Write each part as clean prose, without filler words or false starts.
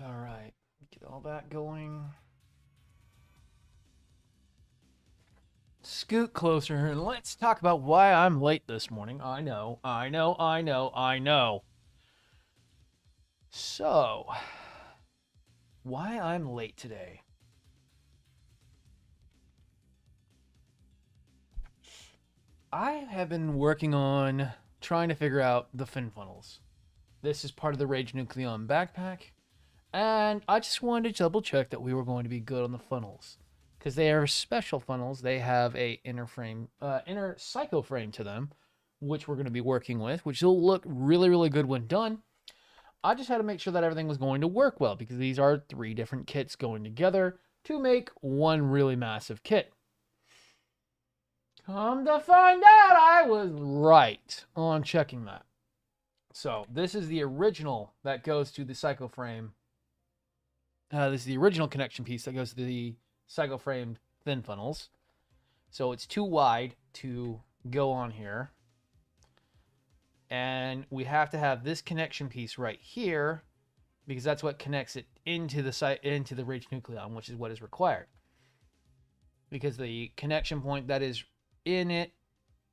All right, get all that going. Scoot closer and let's talk about why I'm late this morning. I know. So, why I'm late today. I have been working on trying to figure out the fin funnels. This is part of the Rage Nucleon backpack, and I just wanted to double check that we were going to be good on the funnels. Because they are special funnels, they have a inner psycho frame to them, which we're going to be working with, which will look really, really good when done. I just had to make sure that everything was going to work well because these are 3 different kits going together to make one really massive kit. Come to find out, I was right on checking that. So this is the original that goes to the psycho frame. This is the original connection piece that goes to the psycho framed fin funnels. So it's too wide to go on here. And we have to have this connection piece right here because that's what connects it into the Rage Nucleon, which is what is required. Because the connection point that is in it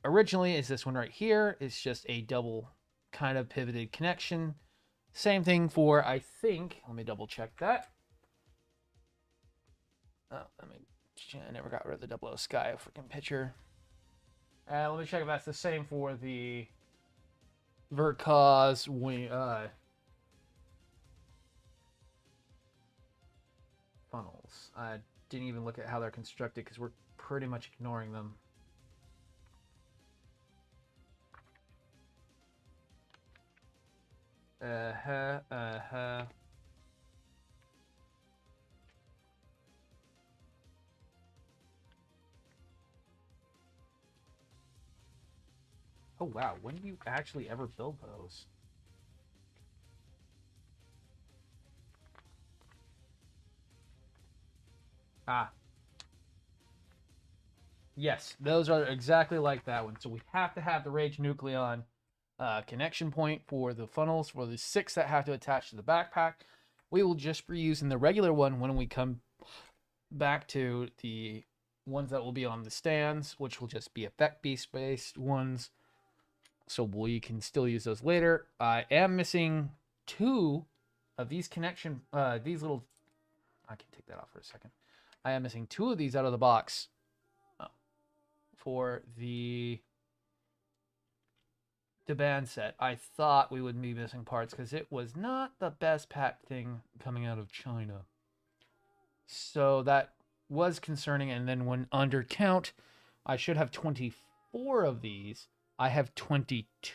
originally is this one right here. It's just a double kind of pivoted connection. Same thing for, I think, let me double check that. Oh, I never got rid of the Double O Sky freaking picture. Let me check if that's the same for the verka's funnels. I didn't even look at how they're constructed because we're pretty much ignoring them. Oh wow, when do you actually ever build those? Ah. Yes, those are exactly like that one. So we have to have the Rage Nucleon connection point for the funnels, for the 6 that have to attach to the backpack. We will just be using the regular one when we come back to the ones that will be on the stands, which will just be effect beast based ones. So we can still use those later. I am missing 2 of these these little, I can take that off for a second. I am missing 2 of these out of the box for the band set. I thought we would be missing parts because it was not the best packed thing coming out of China. So that was concerning. And then when under count, I should have 24 of these. I have 22.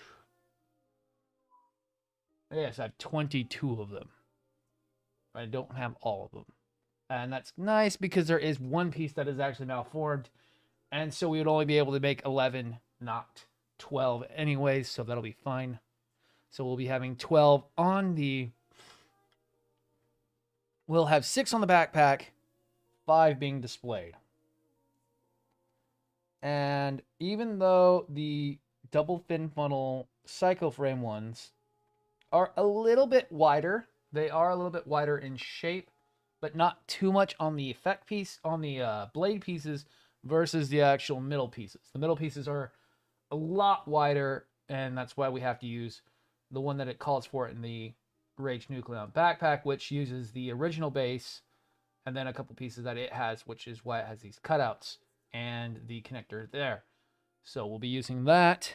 Yes, I have 22 of them. I don't have all of them. And that's nice because there is one piece that is actually malformed. And so we would only be able to make 11, not 12 anyways. So that'll be fine. So we'll be having 12 on the... We'll have 6 on the backpack, 5 being displayed. And even though the double fin funnel psycho frame ones are a little bit wider, they are a little bit wider in shape, but not too much on the effect piece, on the blade pieces versus the actual middle pieces. The middle pieces are a lot wider, and that's why we have to use the one that it calls for in the Rage Nucleon backpack, which uses the original base and then a couple pieces that it has, which is why it has these cutouts and the connector there. So we'll be using that.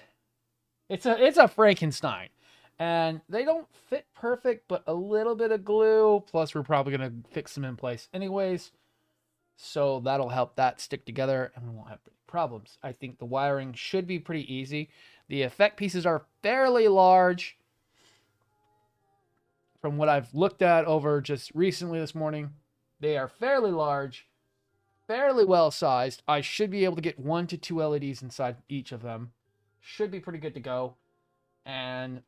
It's a Frankenstein. And they don't fit perfect, but a little bit of glue. Plus, we're probably going to fix them in place anyways. So that'll help that stick together and we won't have any problems. I think the wiring should be pretty easy. The effect pieces are fairly large. From what I've looked at over just recently this morning, they are fairly large, fairly well sized. I should be able to get 1 to 2 LEDs inside each of them. Should be pretty good to go. And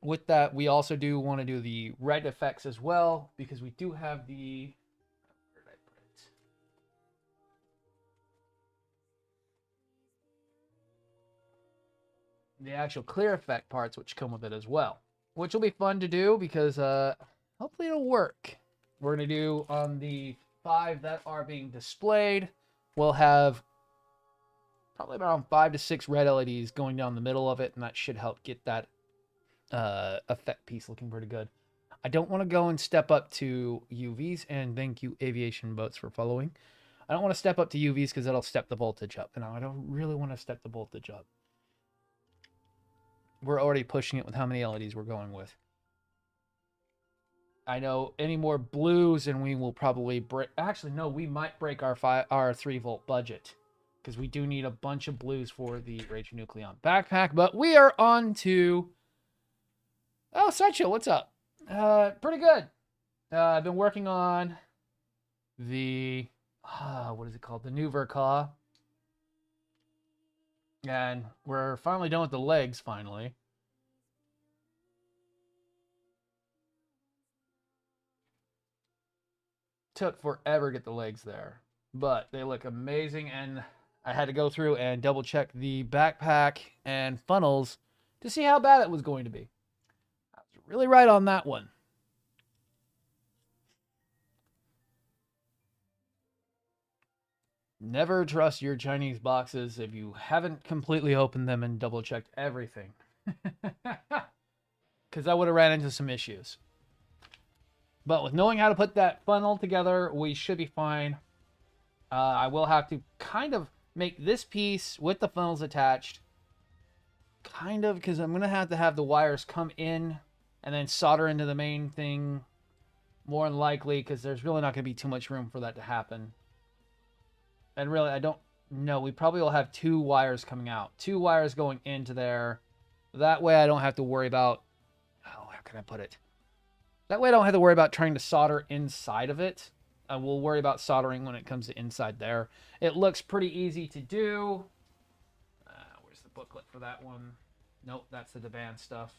with that, we also do want to do the red effects as well, because we do have the... Where did I put it? The actual clear effect parts, which come with it as well. Which will be fun to do, because hopefully it'll work. We're going to do on the 5 that are being displayed, we'll have probably around 5 to 6 red LEDs going down the middle of it, and that should help get that effect piece looking pretty good. I don't want to go and step up to UVs, and thank you Aviation Boats for following. I don't want to step up to UVs because that'll step the voltage up, and I don't really want to step the voltage up. We're already pushing it with how many LEDs we're going with. I know any more blues and we will probably break. Actually, no, we might break our 3-volt budget because we do need a bunch of blues for the Rage Nucleon backpack. But we are on to. Oh, Sideshow, what's up? Pretty good. I've been working on the what is it called? The new verka, and we're finally done with the legs. Finally. Took forever to get the legs there, but they look amazing, and I had to go through and double check the backpack and funnels to see how bad it was going to be. I was really right on that one. Never trust your Chinese boxes if you haven't completely opened them and double checked everything, because I would have ran into some issues. But with knowing how to put that funnel together, we should be fine. I will have to kind of make this piece with the funnels attached. Kind of, because I'm going to have the wires come in and then solder into the main thing. More than likely, because there's really not going to be too much room for that to happen. And really, I don't know. We probably will have 2 wires coming out. 2 wires going into there. That way I don't have to worry about... Oh, how can I put it? That way I don't have to worry about trying to solder inside of it. I will worry about soldering when it comes to inside there. It looks pretty easy to do. Where's the booklet for that one? Nope, that's the Devan stuff.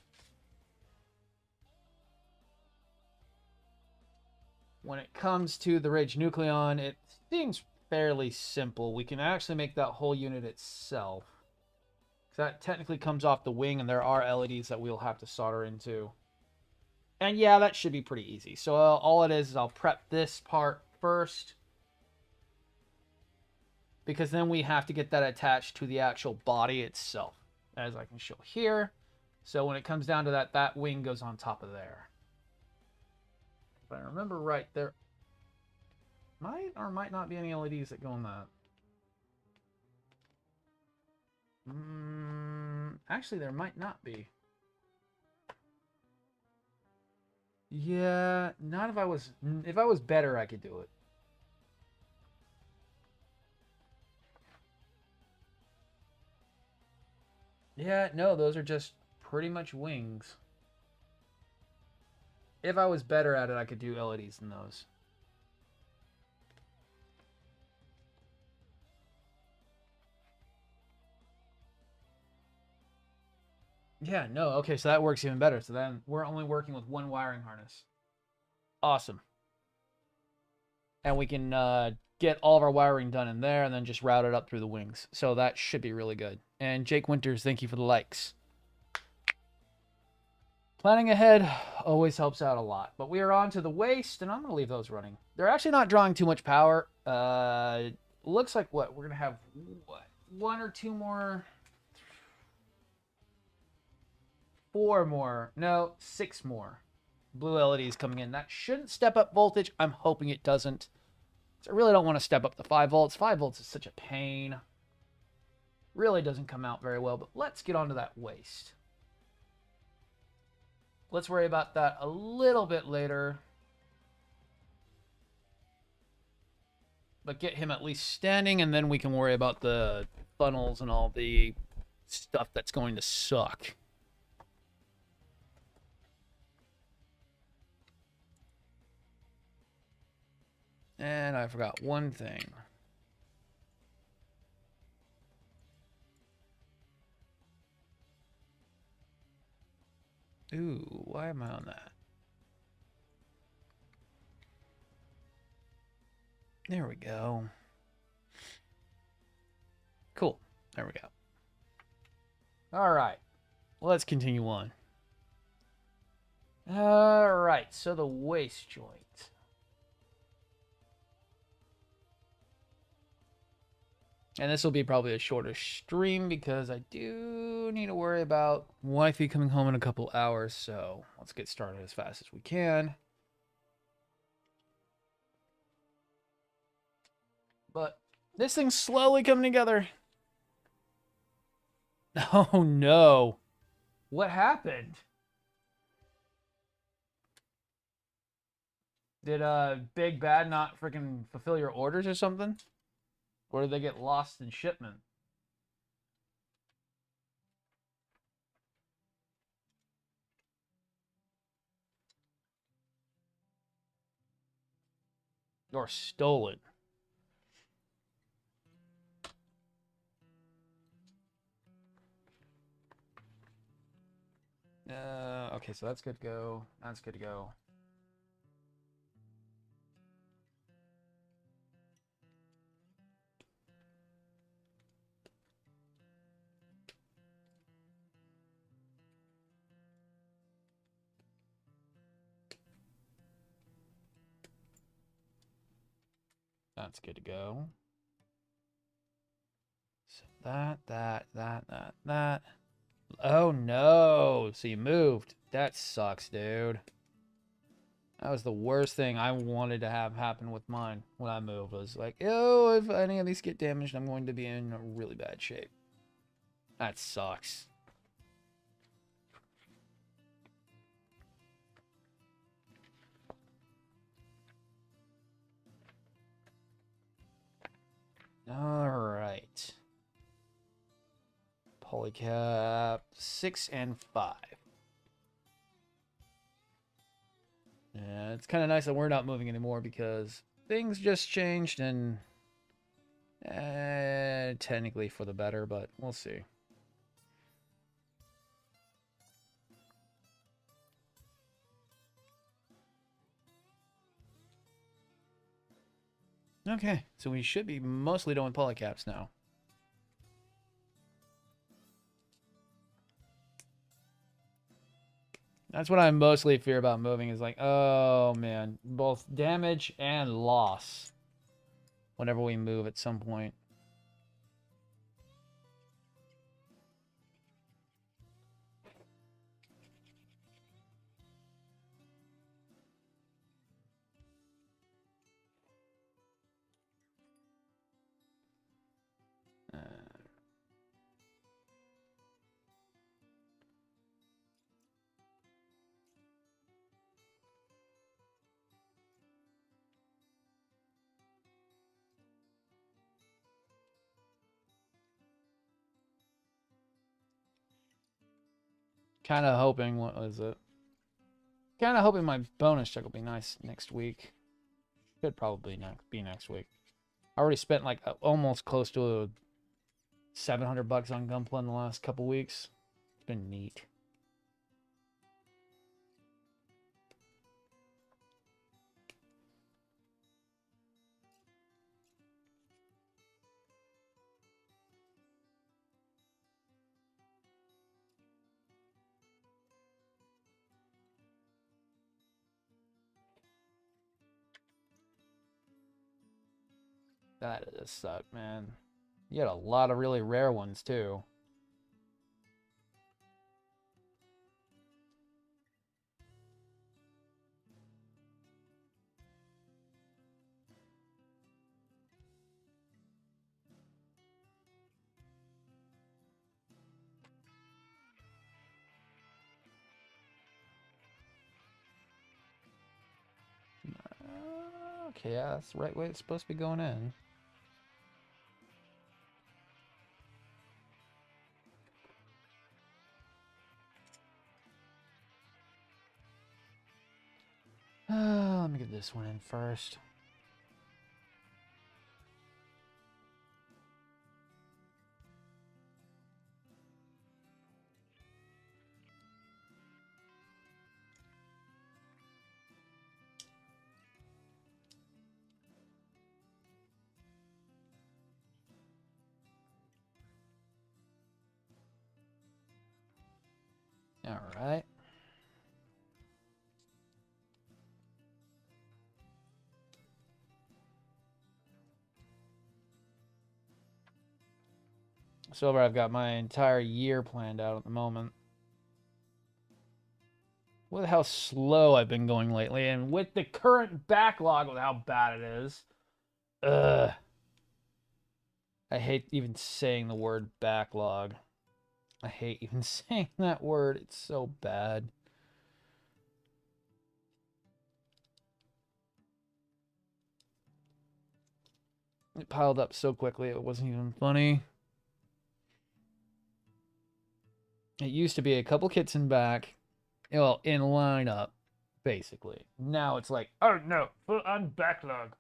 When it comes to the Rage Nucleon, it seems fairly simple. We can actually make that whole unit itself. That technically comes off the wing, and there are LEDs that we'll have to solder into. And yeah, that should be pretty easy. So all it is I'll prep this part first, because then we have to get that attached to the actual body itself, as I can show here. So when it comes down to that, that wing goes on top of there. If I remember right, there might or might not be any LEDs that go on that. Actually, there might not be. Yeah, not if I was... If I was better, I could do it. Yeah, no, those are just pretty much wings. If I was better at it, I could do LEDs in those. Yeah, no, okay, so that works even better. So then we're only working with 1 wiring harness. Awesome. And we can get all of our wiring done in there and then just route it up through the wings. So that should be really good. And Jake Winters, thank you for the likes. Planning ahead always helps out a lot. But we are on to the waist, and I'm going to leave those running. They're actually not drawing too much power. Looks like what? We're going to have, what, 1 or 2 more... 4 more. No, 6 more blue LEDs coming in. That shouldn't step up voltage. I'm hoping it doesn't. So I really don't want to step up the 5 volts. 5 volts is such a pain. Really doesn't come out very well. But let's get onto that waist. Let's worry about that a little bit later. But get him at least standing, and then we can worry about the funnels and all the stuff that's going to suck. And I forgot one thing. Ooh, why am I on that? There we go. Cool. There we go. All right. Let's continue on. All right, so the waist joint. And this will be probably a shorter stream because I do need to worry about wifey coming home in a couple hours. So let's get started as fast as we can. But this thing's slowly coming together. Oh no. What happened? Did Big Bad not freaking fulfill your orders or something? Or did they get lost in shipment? Or stolen? Okay, so that's good to go. That's good to go. That's good to go. So that. Oh no! So you moved. That sucks, dude. That was the worst thing I wanted to have happen with mine when I moved. Was like, oh, if any of these get damaged, I'm going to be in really bad shape. That sucks. All right. Polycap 6 and 5. Yeah, it's kind of nice that we're not moving anymore because things just changed and technically for the better, but we'll see. Okay, so we should be mostly doing polycaps now. That's what I mostly fear about moving is like, oh man, both damage and loss whenever we move at some point. Kind of hoping, what was it? Kind of hoping my bonus check will be nice next week. Could probably be next week. I already spent like almost close to $700 on Gunplay in the last couple weeks. It's been neat. That does suck, man. You had a lot of really rare ones too. Okay, yeah, that's the right way it's supposed to be going in. Let me get this one in first. All right. Silver, I've got my entire year planned out at the moment. With how slow I've been going lately, and with the current backlog with how bad it is. Ugh. I hate even saying the word backlog. I hate even saying that word. It's so bad. It piled up so quickly it wasn't even funny. It used to be a couple kits in back, well, in lineup, basically. Now it's like, oh no, full on backlog.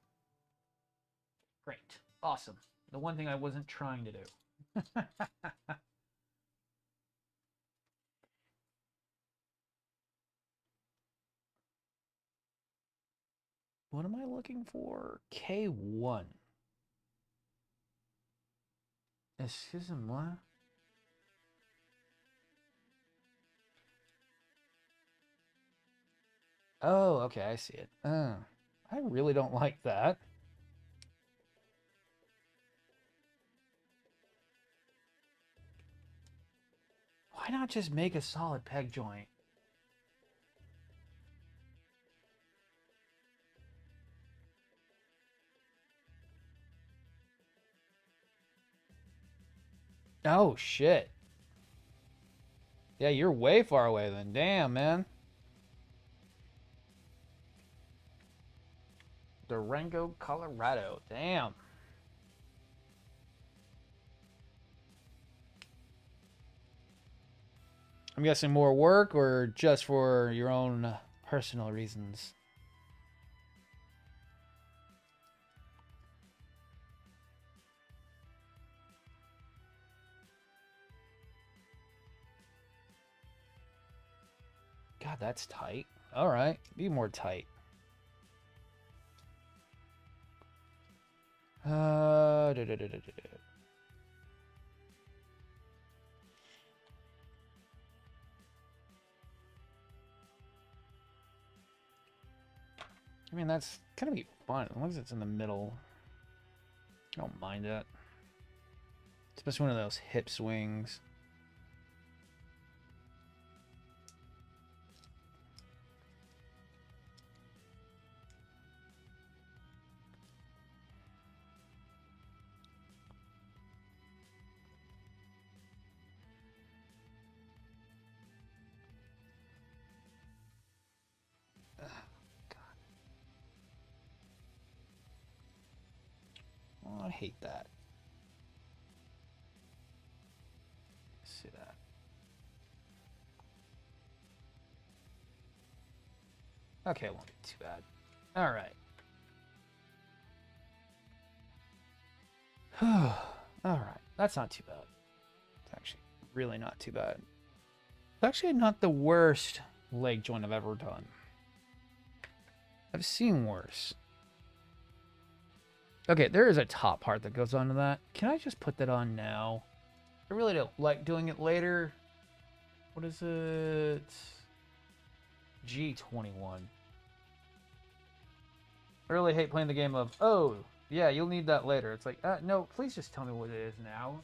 Great. Awesome. The one thing I wasn't trying to do. What am I looking for? K1. Excuse-moi. Oh, okay, I see it. I really don't like that. Why not just make a solid peg joint? Oh, shit. Yeah, you're way far away then. Damn, man. Durango, Colorado. Damn. I'm guessing more work or just for your own personal reasons? God, that's tight. All right, be more tight. Da, da, da, da, da. I mean, that's gonna be fun as long as it's in the middle. I don't mind it. Especially one of those hip swings. Oh, I hate that. See that. Okay, it won't be too bad. All right. All right. That's not too bad. It's actually really not too bad. It's actually not the worst leg joint I've ever done. I've seen worse. Okay, there is a top part that goes onto that. Can I just put that on now? I really don't like doing it later. What is it? G21. I really hate playing the game of, oh, yeah, you'll need that later. It's like, no, please just tell me what it is now.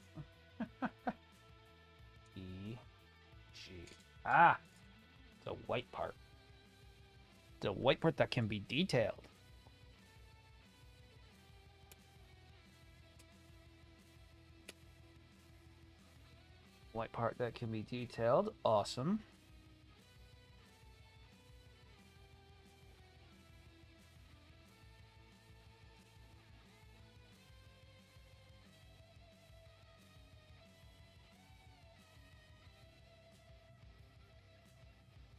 E, G. Ah, it's a white part. It's a white part that can be detailed. White part that can be detailed. Awesome.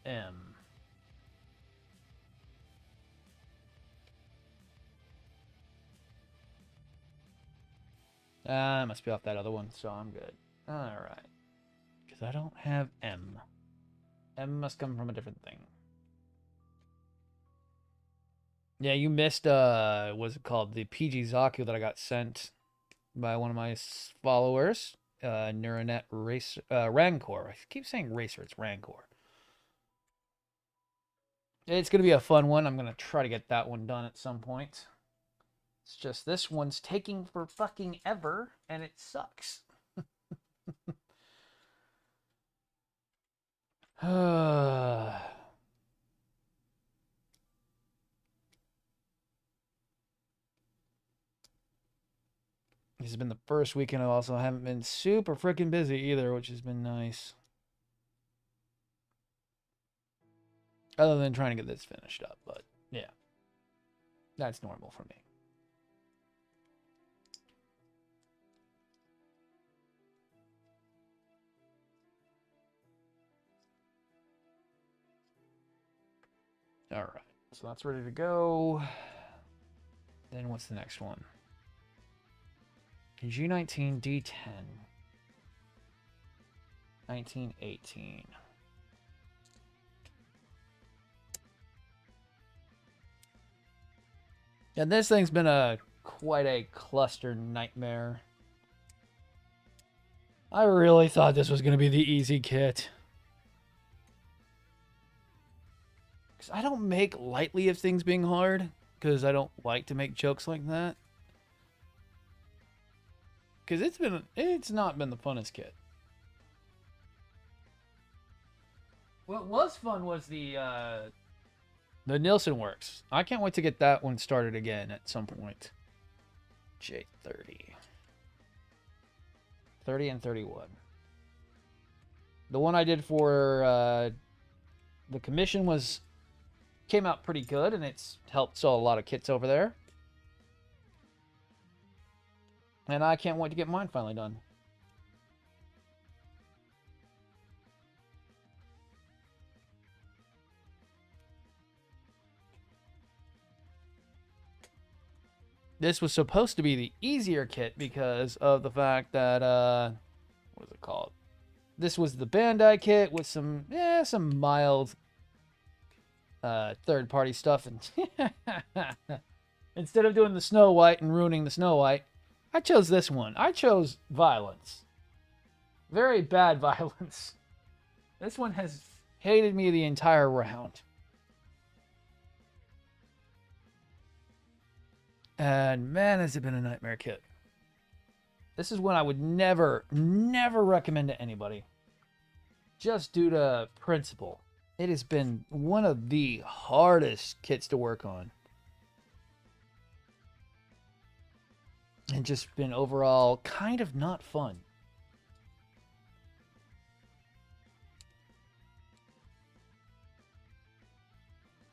M. I must be off that other one, so I'm good. All right. Because I don't have M. M must come from a different thing. Yeah, you missed, what's it called? The PG Zaku that I got sent by one of my followers. Neuronet Racer, Rancor. I keep saying Racer, it's Rancor. It's going to be a fun one. I'm going to try to get that one done at some point. It's just this one's taking for fucking ever, and it sucks. This has been the first weekend. I also haven't been super freaking busy either, which has been nice. Other than trying to get this finished up, but yeah. That's normal for me. All right. So that's ready to go. Then what's the next one? G19 D10. 1918. Yeah, this thing's been quite a cluster nightmare. I really thought this was going to be the easy kit. Because I don't make lightly of things being hard. Because I don't like to make jokes like that. Because it's not been the funnest kit. What was fun was the Nielsen Works. I can't wait to get that one started again at some point. J30. 30 and 31. The one I did for the commission came out pretty good, and it's helped sell a lot of kits over there. And I can't wait to get mine finally done. This was supposed to be the easier kit because of the fact that, what is it called? This was the Bandai kit with some mild third-party stuff. And instead of doing the Snow White and ruining the Snow White, I chose this one. I chose violence. Very bad violence. This one has hated me the entire round. And man, has it been a nightmare kit. This is one I would never recommend to anybody. Just due to principle. It has been one of the hardest kits to work on. And just been overall kind of not fun.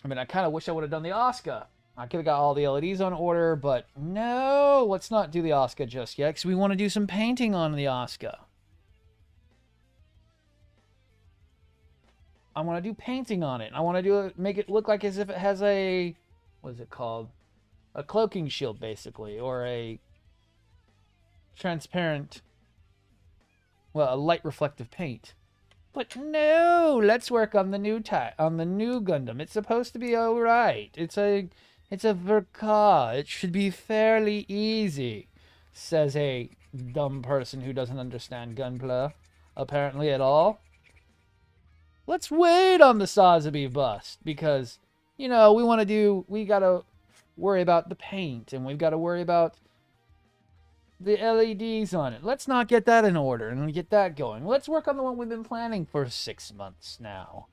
I mean, I kind of wish I would have done the Oscar. I could have got all the LEDs on order, but no, let's not do the Oscar just yet, because we want to do some painting on the Oscar. I want to do painting on it. I want to make it look like as if it has a, what is it called? A cloaking shield, basically, or a transparent, well, a light reflective paint. But no, let's work on the new Gundam. It's supposed to be all right. It's a verka. It should be fairly easy, says a dumb person who doesn't understand gunplay, apparently at all. Let's wait on the Sazabi bust because, you know, we gotta worry about the paint and we've got to worry about the LEDs on it. Let's not get that in order and get that going. Let's work on the one we've been planning for 6 months now.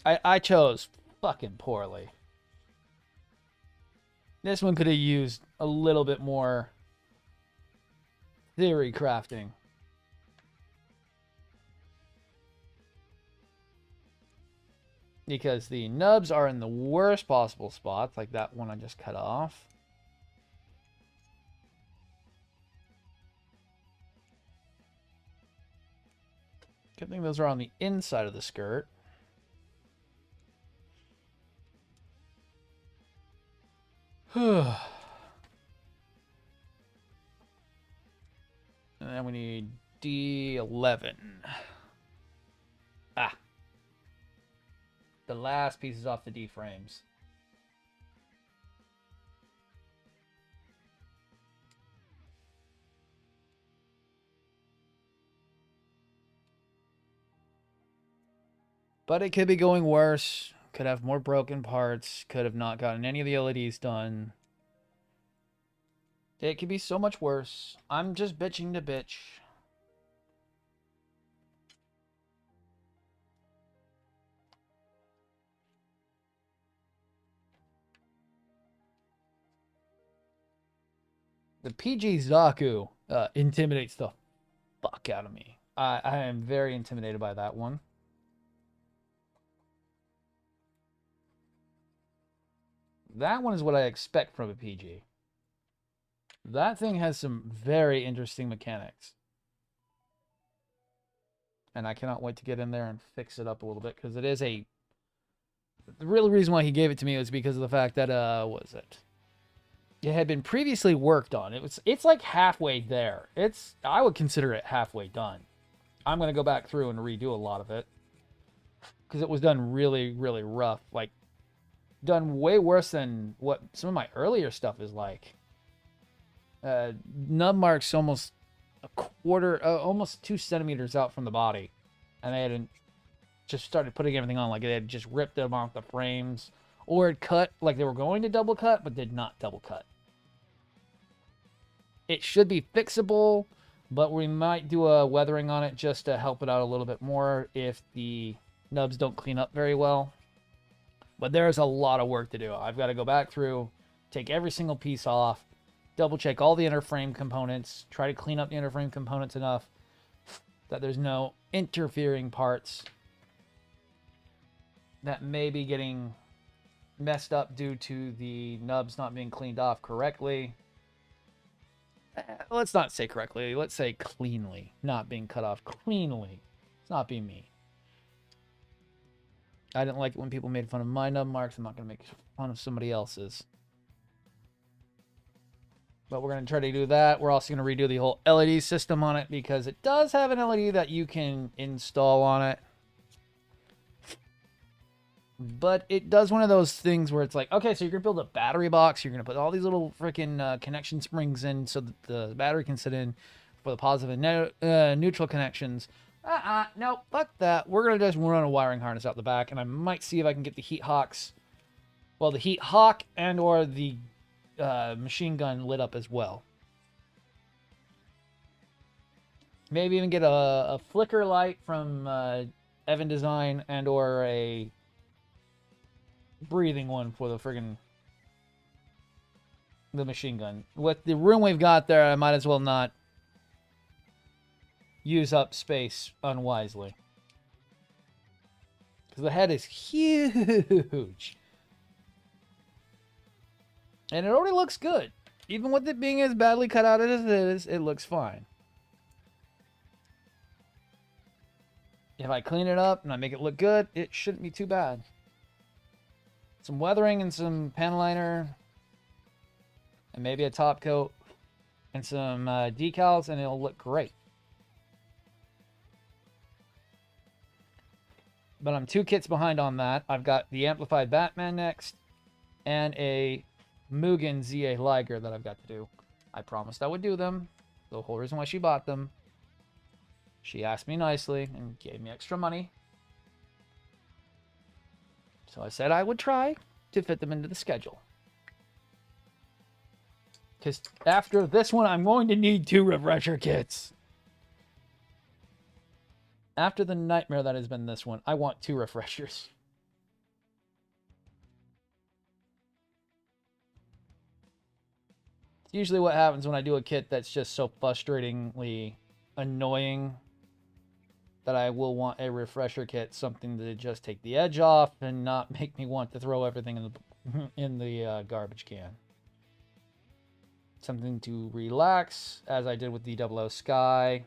I chose fucking poorly. This one could have used a little bit more theory crafting. Because the nubs are in the worst possible spots, like that one I just cut off. Good thing those are on the inside of the skirt. And then we need D11. Ah. The last pieces off the D frames. But it could be going worse. Could have more broken parts. Could have not gotten any of the LEDs done. It could be so much worse. I'm just bitching to bitch. The PG Zaku intimidates the fuck out of me. I am very intimidated by that one. That one is what I expect from a PG. That thing has some very interesting mechanics. And I cannot wait to get in there and fix it up a little bit, because it is a... The real reason why he gave it to me was because of the fact that, what was it? It had been previously worked on. It's like halfway there. I would consider it halfway done. I'm going to go back through and redo a lot of it, because it was done really, really rough. Like, done way worse than what some of my earlier stuff is like. Nub marks almost a quarter, almost 2 centimeters out from the body, and they hadn't just started putting everything on. Like, they had just ripped them off the frames, or it cut like they were going to double cut, but did not double cut. It should be fixable, but we might do a weathering on it just to help it out a little bit more if the nubs don't clean up very well. But there's a lot of work to do. I've got to go back through, take every single piece off, double check all the inner frame components, try to clean up the inner frame components enough that there's no interfering parts that may be getting messed up due to the nubs not being cleaned off correctly. Let's not say correctly. Let's say cleanly. Not being cut off cleanly. It's not being me. I didn't like it when people made fun of my nub marks. I'm not going to make fun of somebody else's. But we're going to try to do that. We're also going to redo the whole LED system on it, because it does have an LED that you can install on it. But it does one of those things where it's like, okay, so you're going to build a battery box. You're going to put all these little freaking connection springs in so that the battery can sit in for the positive and neutral connections. No, fuck that. We're going to just run a wiring harness out the back, and I might see if I can get the heat hawks. Well, the heat hawk and or the machine gun lit up as well. Maybe even get a flicker light from Evan Design and or a breathing one for the friggin' the machine gun. With the room we've got there, I might as well not use up space unwisely, because the head is huge and it already looks good. Even with it being as badly cut out as it is, it looks fine. If I clean it up and I make it look good, it shouldn't be too bad. Some weathering and some panel liner and maybe a top coat and some decals, and it'll look great. But I'm 2 kits behind on that. I've got the amplified Batman next and a Mugen ZA Liger that I've got to do. I promised I would do them. The whole reason why she bought them. She asked me nicely and gave me extra money. So I said I would try to fit them into the schedule. Because after this one, I'm going to need 2 refresher kits. After the nightmare that has been this one, I want 2 refreshers. It's usually what happens when I do a kit that's just so frustratingly annoying that I will want a refresher kit, something to just take the edge off and not make me want to throw everything in the garbage can. Something to relax, as I did with the 00 Sky.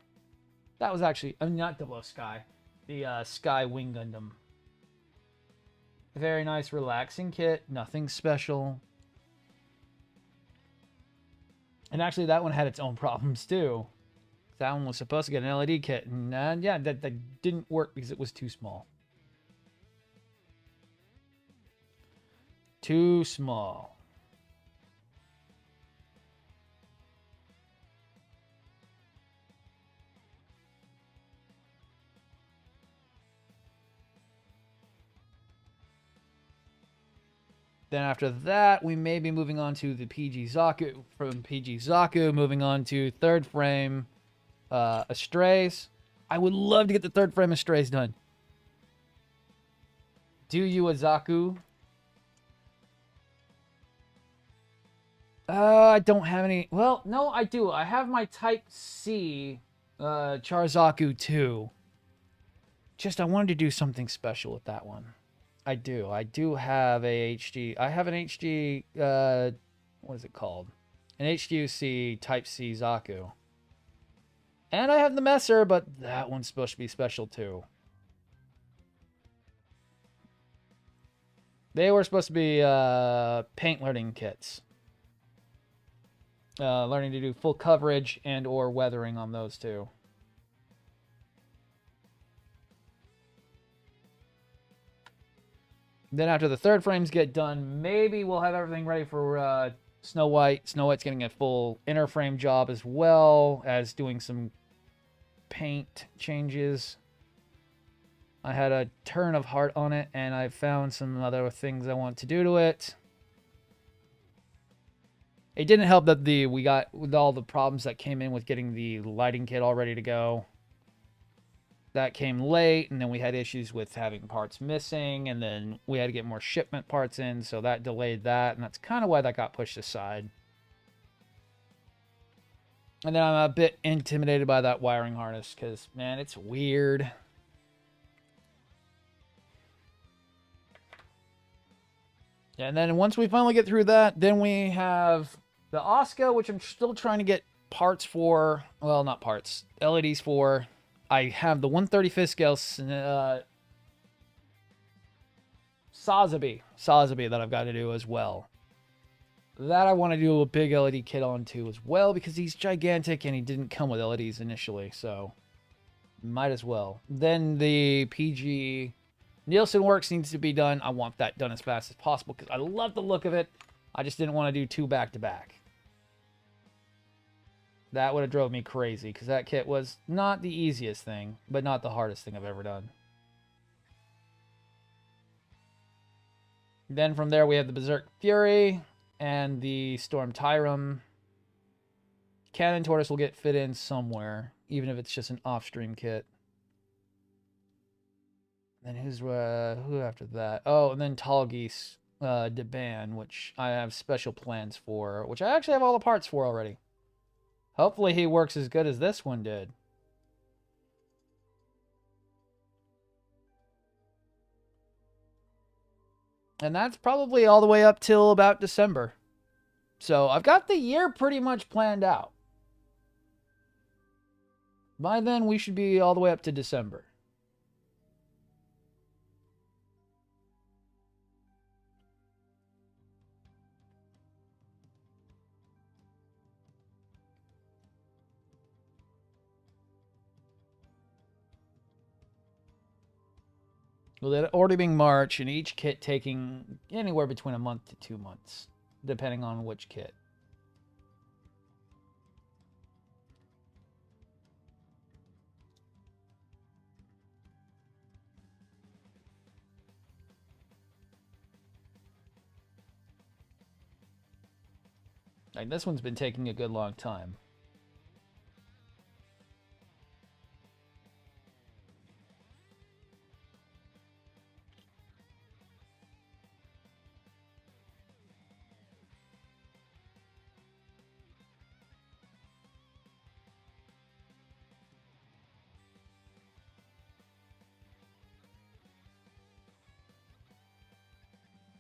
That was actually, I mean, not 00 Sky, the Sky Wing Gundam. A very nice, relaxing kit, nothing special. And actually, that one had its own problems too. That one was supposed to get an LED kit, and yeah, that didn't work because it was too small. Too small. Then after that, we may be moving on to the PG Zaku. From PG Zaku, moving on to third frame Astrays. I would love to get the third frame Astrays done. Do you a Zaku? I don't have any. Well, no, I do. I have my Type C Charzaku 2. Just, I wanted to do something special with that one. I do. I do have a HD. I have an HD, what is it called? An HDUC Type C Zaku. And I have the Messer, but that one's supposed to be special too. They were supposed to be paint learning kits. Learning to do full coverage and or weathering on those two. Then after the third frames get done, maybe we'll have everything ready for Snow White. Snow White's getting a full inner frame job as well as doing some paint changes. I had a turn of heart on it, and I found some other things I want to do to it. It didn't help that we got with all the problems that came in with getting the lighting kit all ready to go. That came late, and then we had issues with having parts missing, and then we had to get more shipment parts in, so that delayed that, and that's kind of why that got pushed aside. And then I'm a bit intimidated by that wiring harness, because, man, it's weird. Yeah, and then once we finally get through that, then we have the Oscar, which I'm still trying to get parts for. Well, not parts. LEDs for. I have the 1/35 scale Sazabi that I've got to do as well. That I want to do a big LED kit on too as well, because he's gigantic and he didn't come with LEDs initially, so might as well. Then the PG Nielsen Works needs to be done. I want that done as fast as possible because I love the look of it. I just didn't want to do 2 back-to-back. That would have drove me crazy because that kit was not the easiest thing, but not the hardest thing I've ever done. Then from there we have the Berserk Fury and the Storm Tyrum. Cannon Tortoise will get fit in somewhere, even if it's just an off-stream kit. Then who after that? Oh, and then Tall Geese Deban, which I have special plans for, which I actually have all the parts for already. Hopefully he works as good as this one did. And that's probably all the way up till about December. So I've got the year pretty much planned out. By then, we should be all the way up to December. Well, that already being March, and each kit taking anywhere between a month to 2 months, depending on which kit. Like, this one's been taking a good long time.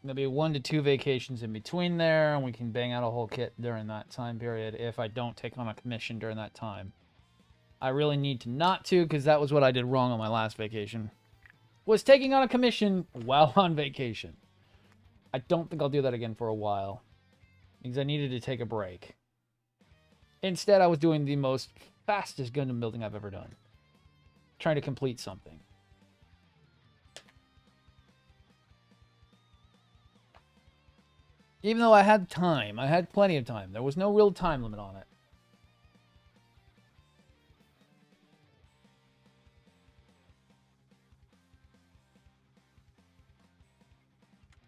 There'll be 1 to 2 vacations in between there, and we can bang out a whole kit during that time period if I don't take on a commission during that time. I really need to not to, because that was what I did wrong on my last vacation. Was taking on a commission while on vacation. I don't think I'll do that again for a while, because I needed to take a break. Instead, I was doing the most fastest Gundam building I've ever done. Trying to complete something. Even though I had time, I had plenty of time. There was no real time limit on it.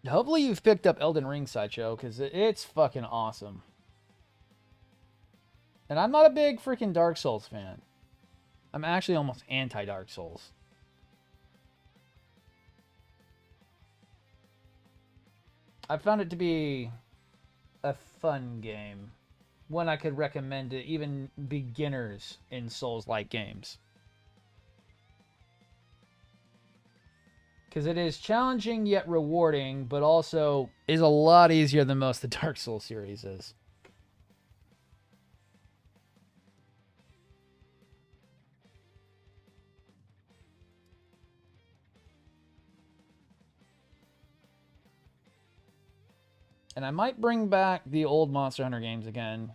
Hopefully you've picked up Elden Ring, Sideshow, because it's fucking awesome. And I'm not a big freaking Dark Souls fan. I'm actually almost anti-Dark Souls. I found it to be a fun game. One I could recommend to even beginners in Souls-like games. Because it is challenging yet rewarding, but also is a lot easier than most of the Dark Souls series is. And I might bring back the old Monster Hunter games again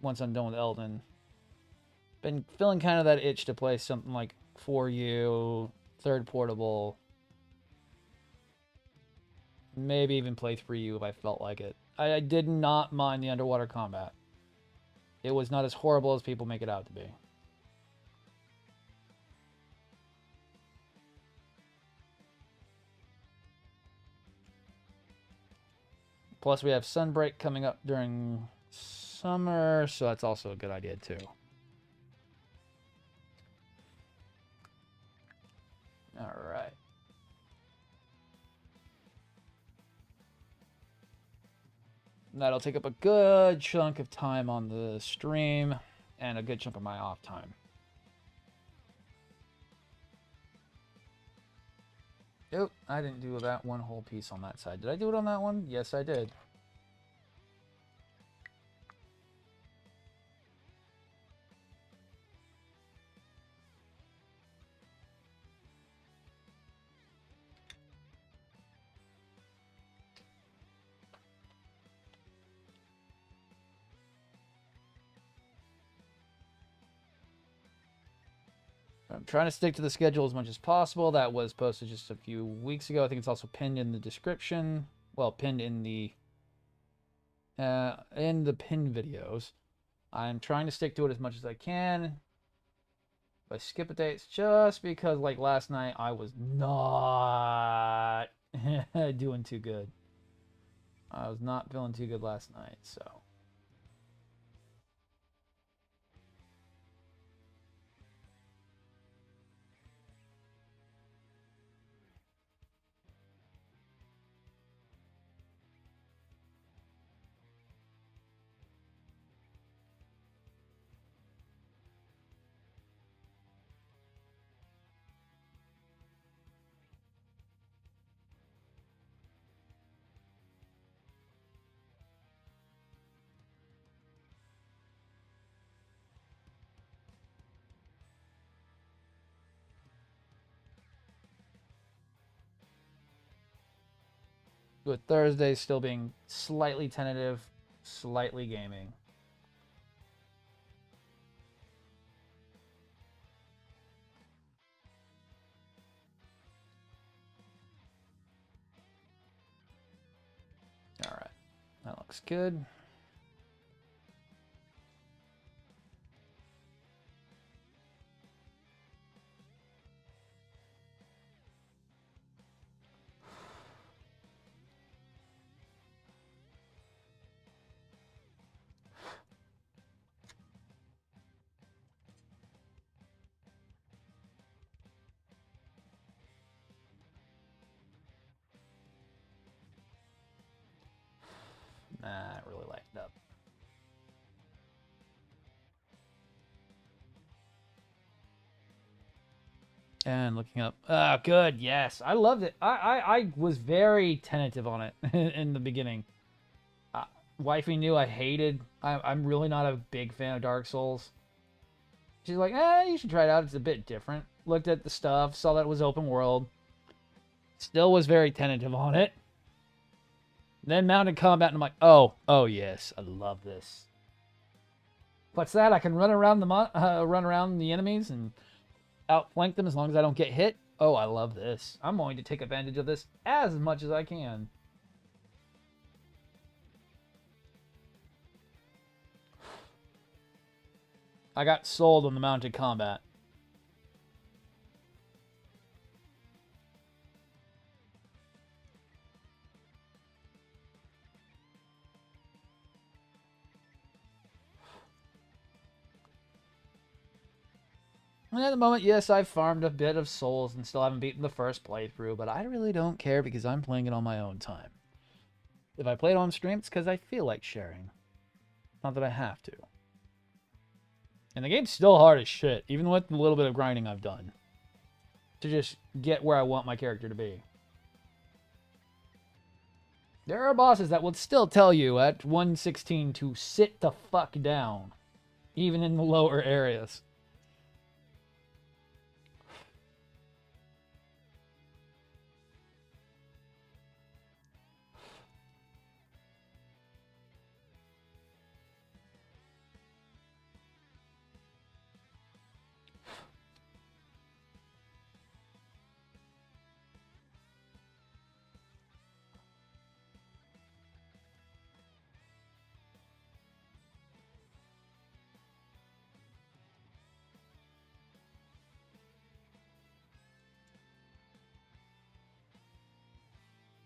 once I'm done with Elden. Been feeling kind of that itch to play something like For You, Third Portable. Maybe even play 3U if I felt like it. I did not mind the underwater combat. It was not as horrible as people make it out to be. Plus, we have Sunbreak coming up during summer, so that's also a good idea, too. All right. That'll take up a good chunk of time on the stream and a good chunk of my off time. Nope, I didn't do that one whole piece on that side. Did I do it on that one? Yes, I did. I'm trying to stick to the schedule as much as possible. That was posted just a few weeks ago. I think it's also pinned in the description. Well, pinned in the pin videos. I'm trying to stick to it as much as I can. If I skip a day, it's just because, like last night, I was not doing too good. I was not feeling too good last night, so. With Thursday still being slightly tentative, slightly gaming. All right, that looks good. Nah, I really lightened up. And looking up. Ah, good. Yes, I loved it. I was very tentative on it in the beginning. Wifey knew I hated. I'm really not a big fan of Dark Souls. She's like, you should try it out. It's a bit different. Looked at the stuff, saw that it was open world. Still was very tentative on it. Then mounted combat, and I'm like, oh yes, I love this. What's that? I can run around the enemies and outflank them as long as I don't get hit. Oh, I love this. I'm going to take advantage of this as much as I can. I got sold on the mounted combat. And at the moment, yes, I've farmed a bit of souls and still haven't beaten the first playthrough, but I really don't care because I'm playing it on my own time. If I play it on stream, it's because I feel like sharing. Not that I have to. And the game's still hard as shit, even with the little bit of grinding I've done. To just get where I want my character to be. There are bosses that will still tell you at 116 to sit the fuck down. Even in the lower areas.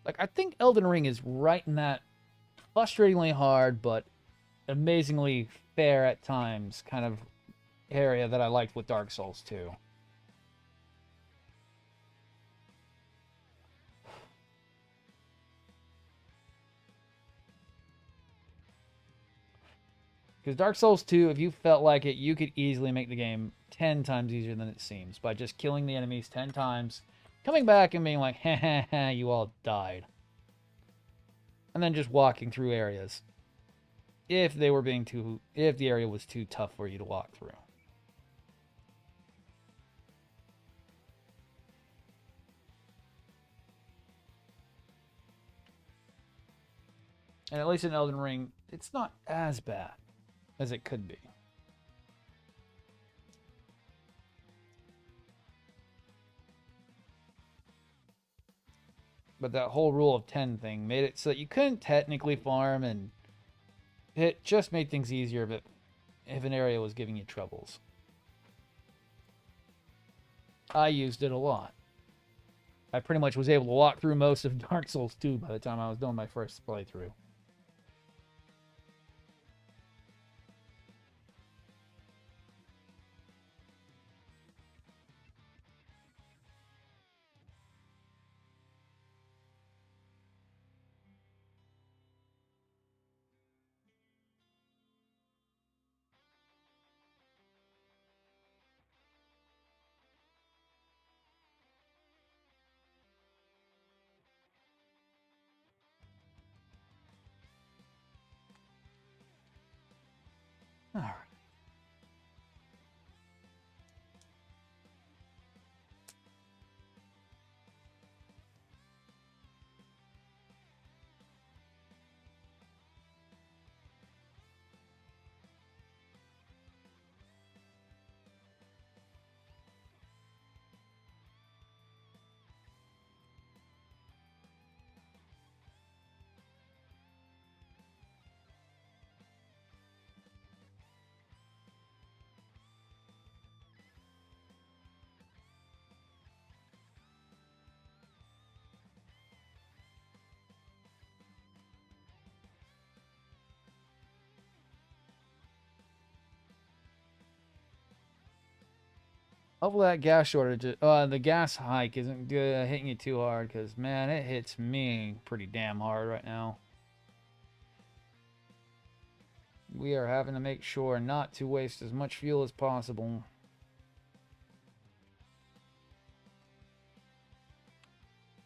Like, I think Elden Ring is right in that frustratingly hard, but amazingly fair at times kind of area that I liked with Dark Souls 2. Because Dark Souls 2, if you felt like it, you could easily make the game 10 times easier than it seems by just killing the enemies 10 times, coming back and being like, ha ha ha, you all died. And then just walking through areas. If the area was too tough for you to walk through. And at least in Elden Ring, it's not as bad as it could be. But that whole rule of 10 thing made it so that you couldn't technically farm, and it just made things easier if an area was giving you troubles. I used it a lot. I pretty much was able to walk through most of Dark Souls 2 by the time I was doing my first playthrough. Alright. Hopefully that gas shortage, the gas hike isn't hitting you too hard, because, man, it hits me pretty damn hard right now. We are having to make sure not to waste as much fuel as possible.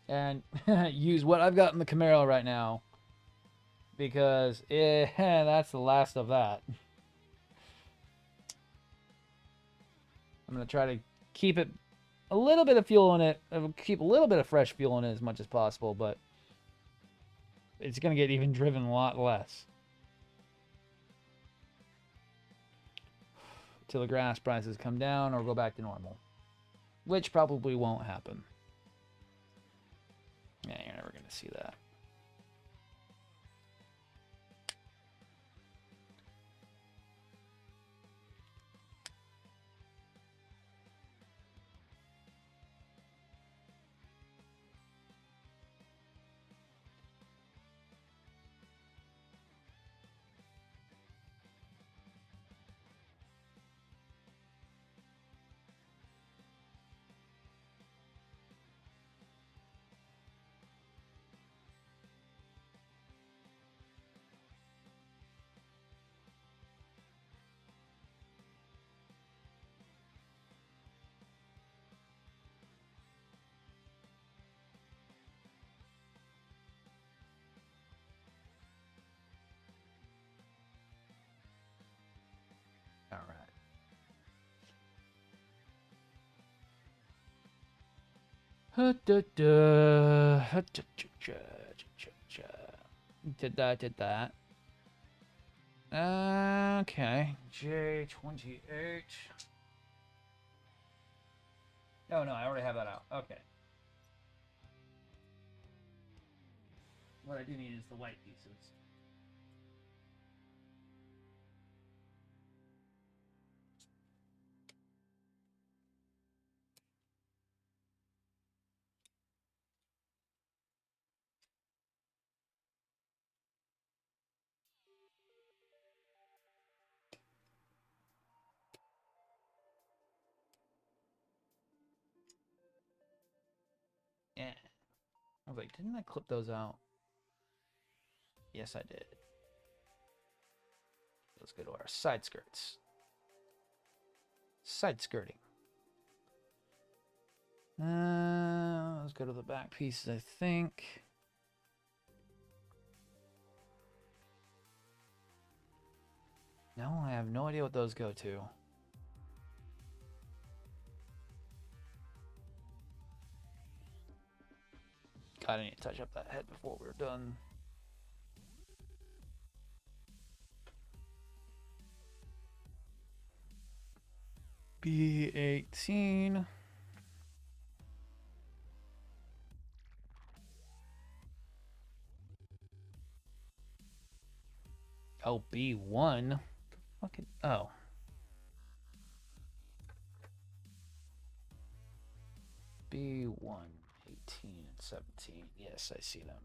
And use what I've got in the Camaro right now, because that's the last of that. I'm going to try to keep it a little bit of fuel in it, keep a little bit of fresh fuel in it as much as possible, but it's going to get even driven a lot less. Till the gas prices come down or go back to normal. Which probably won't happen. Yeah, you're never going to see that. Did that. Okay. J28. Oh, no, I already have that out. Okay. What I do need is the white pieces. Yeah. I was like, didn't I clip those out? Yes, I did. Let's go to our side skirts. Side skirting. Let's go to the back pieces, I think. No, I have no idea what those go to. God, I need to touch up that head before we're done. B18. Oh, B1. Fucking oh. B1, 18, and 17. Yes, I see them.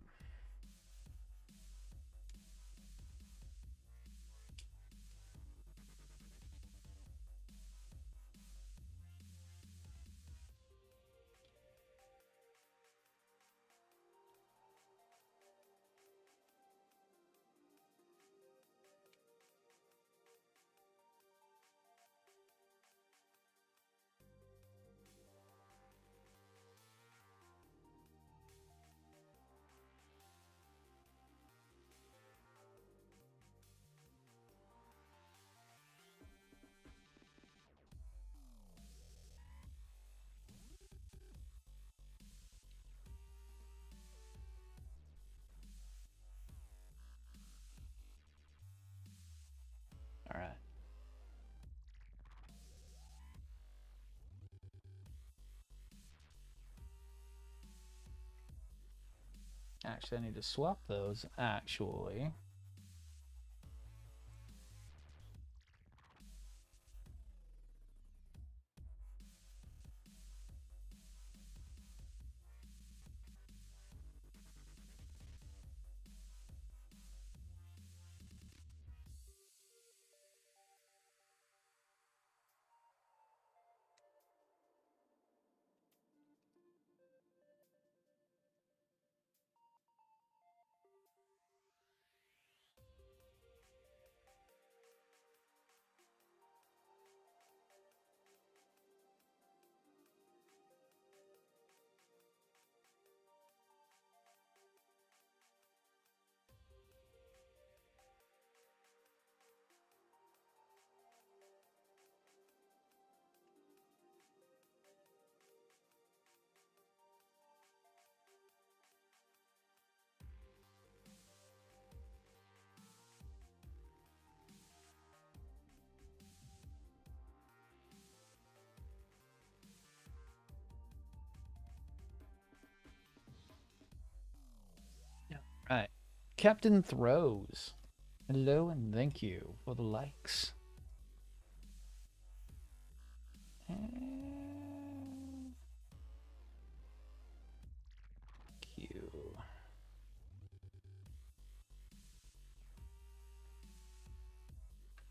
All right. Actually, I need to swap those, actually. Yeah. All right. Captain Throws. Hello and thank you for the likes. And Q.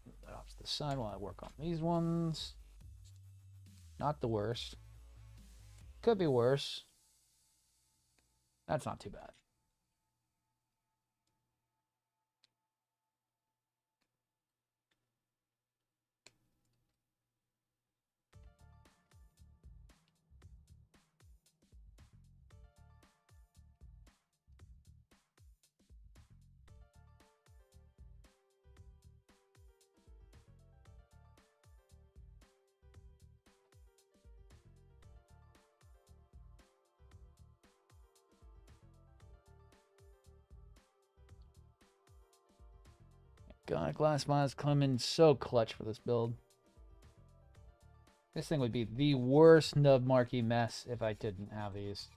Move that off to the side while I work on these ones. Not the worst. Could be worse. That's not too bad. God, glass miles come in so clutch for this build. This thing would be the worst nub marquee mess if I didn't have these.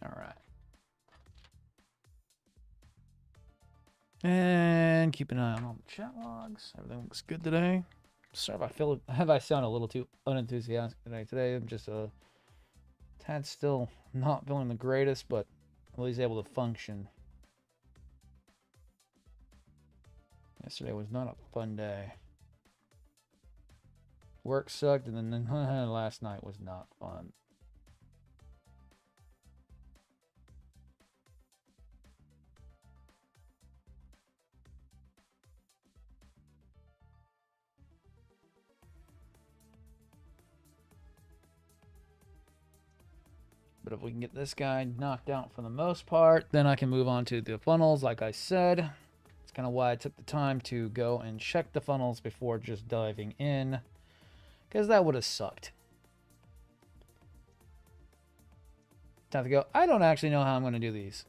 All right. And keep an eye on all the chat logs. Everything looks good today. Sorry if I sound a little too unenthusiastic today. Today I'm just a tad still not feeling the greatest, but at least able to function. Yesterday was not a fun day. Work sucked, and then last night was not fun. But if we can get this guy knocked out for the most part, then I can move on to the funnels, like I said. It's kind of why I took the time to go and check the funnels before just diving in, because that would have sucked. Time to go. I don't actually know how I'm going to do these.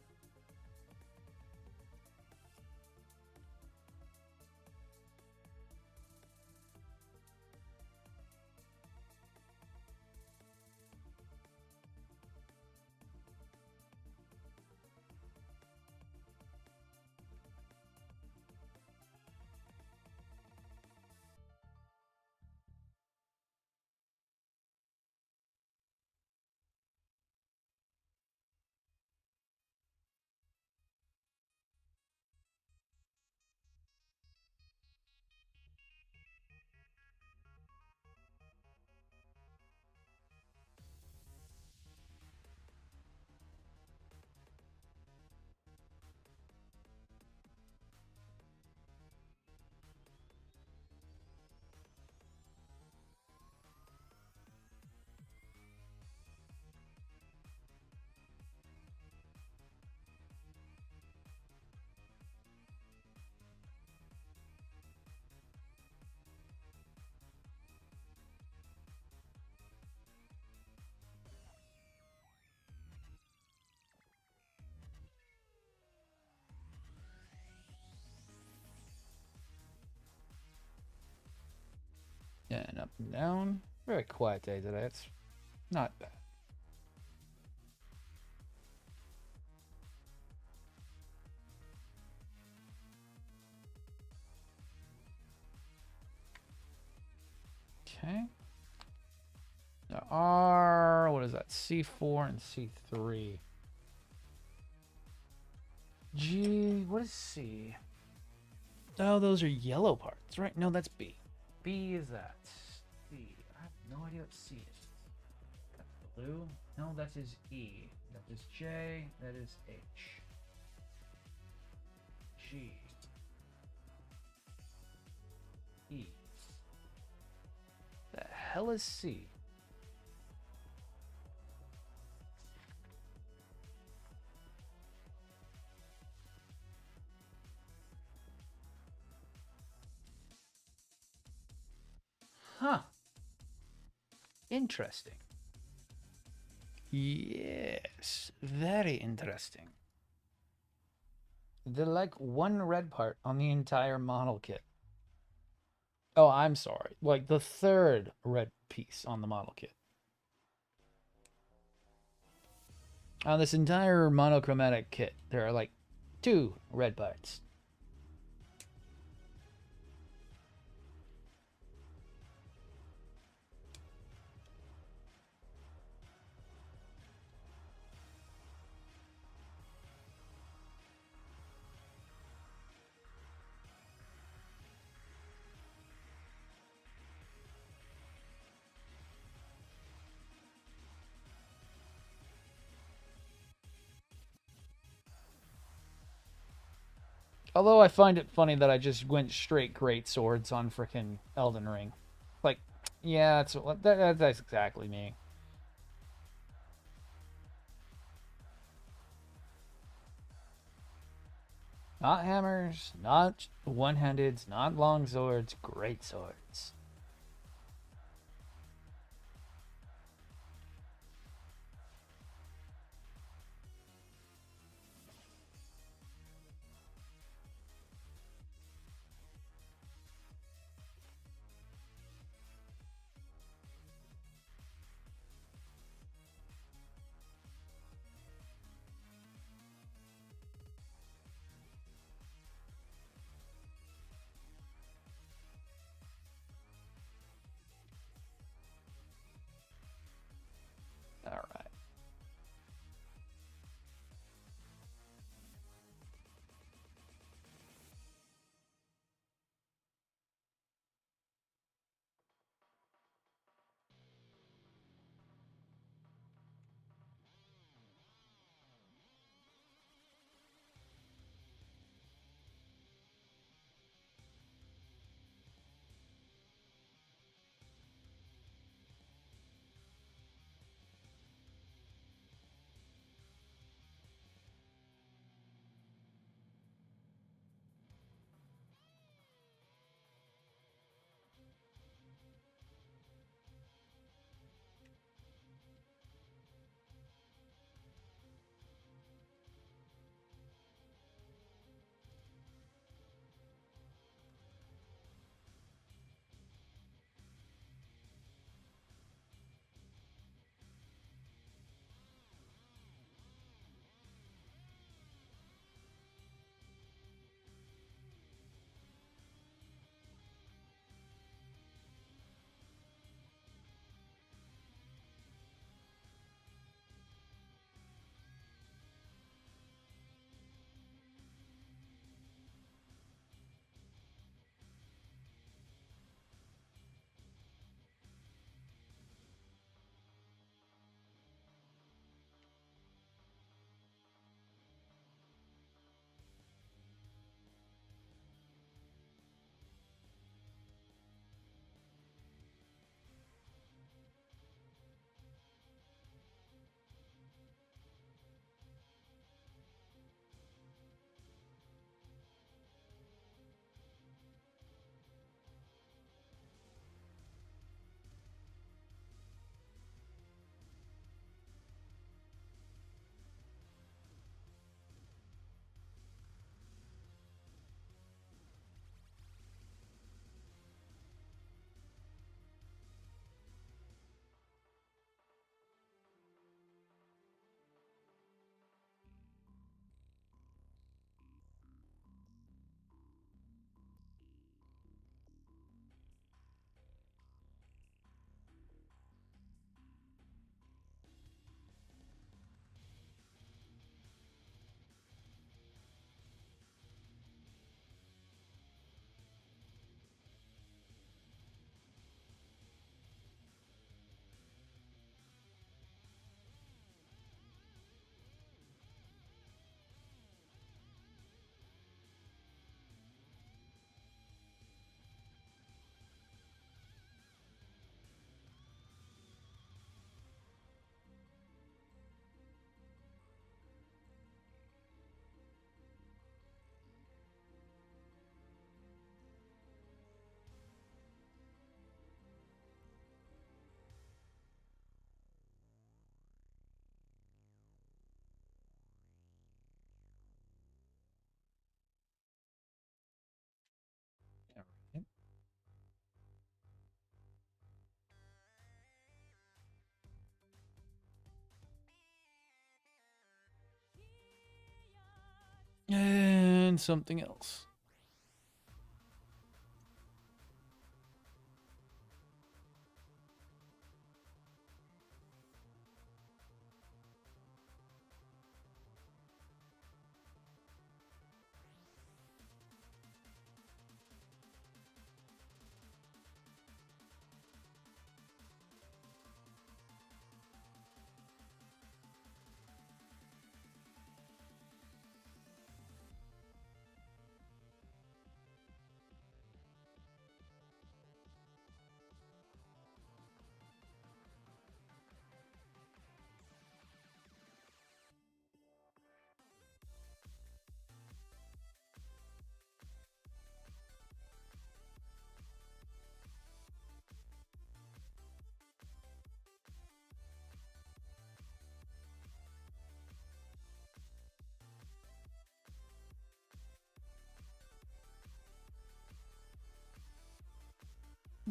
Yeah, and up and down. Very quiet day today. It's not bad. Okay. There are, what is that? C4 and C3. G, what is C? Oh, those are yellow parts, right? No, that's B. B is that. C. I have no idea what C is. That's blue. No, that is E. That is J. That is H. G. E. The hell is C? Huh. Interesting. Yes, very interesting. They're like one red part on the entire model kit. Oh, I'm sorry. Like the third red piece on the model kit. On this entire monochromatic kit, there are like 2 red parts. Although I find it funny that I just went straight great swords on frickin' Elden Ring. Like, yeah, that's exactly me. Not hammers, not one-handeds, not long swords, great swords. And something else.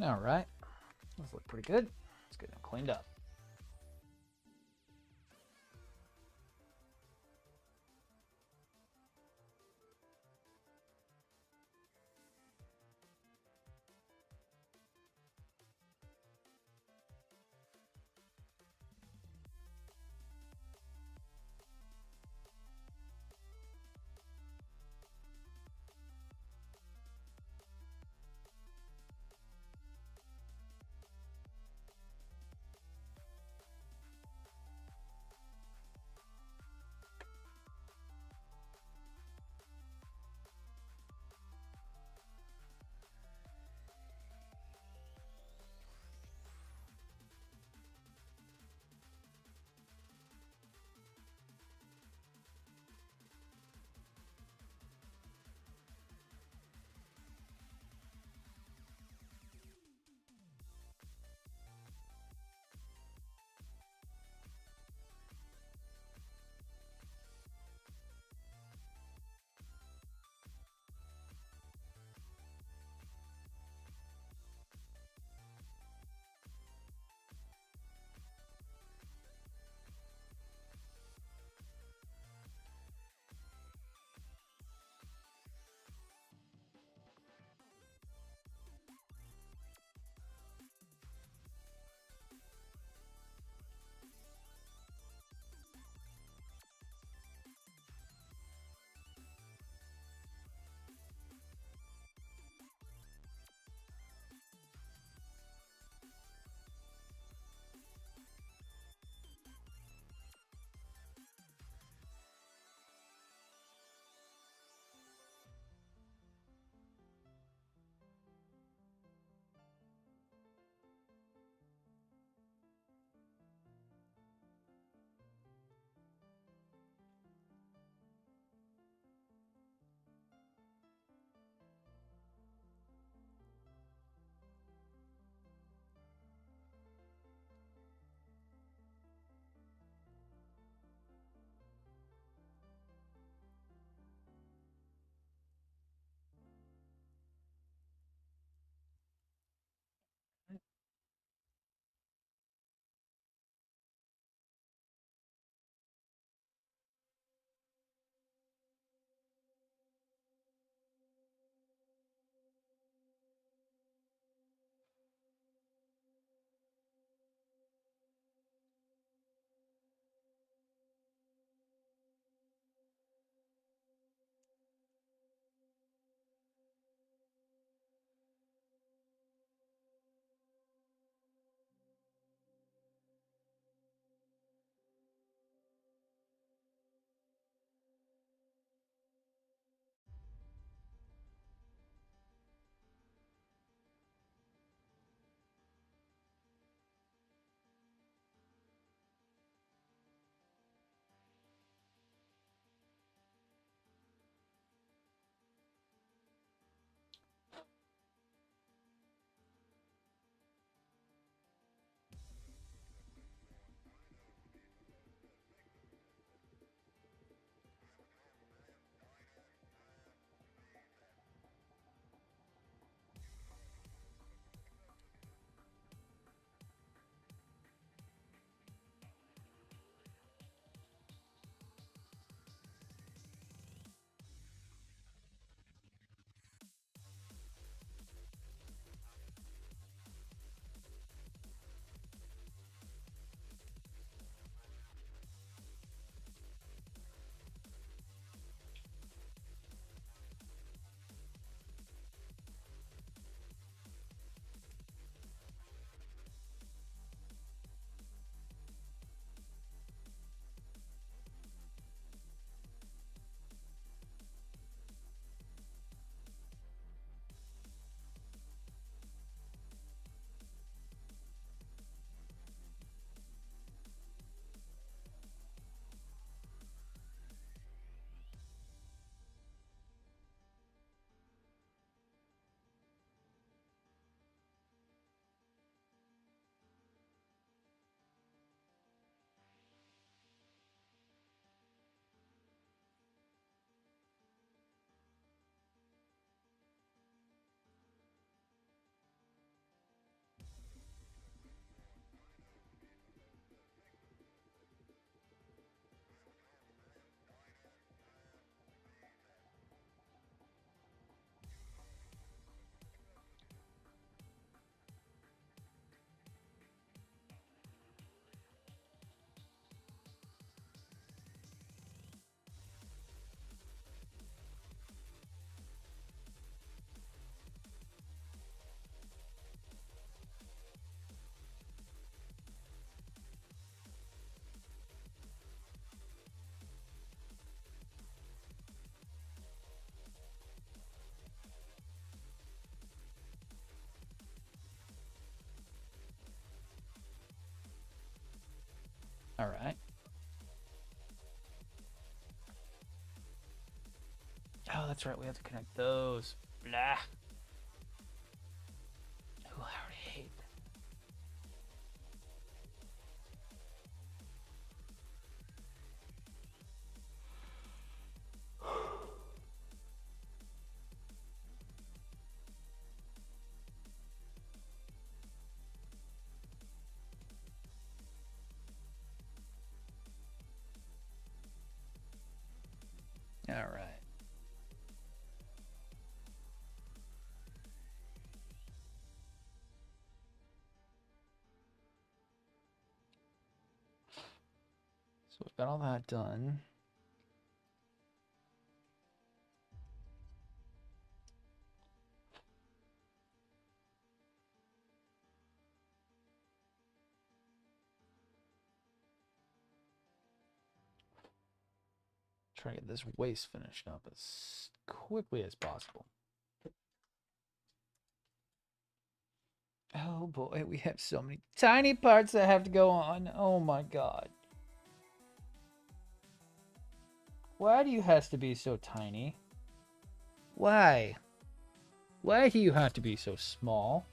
All right. Those look pretty good. Let's get them cleaned up. All right. Oh, that's right. We have to connect those. Blah. Oh, I already hate that. All right. So we've got all that done. Try to get this waist finished up as quickly as possible. Oh boy, we have so many tiny parts that have to go on. Oh my god. Why do you have to be so tiny? Why? Why do you have to be so small?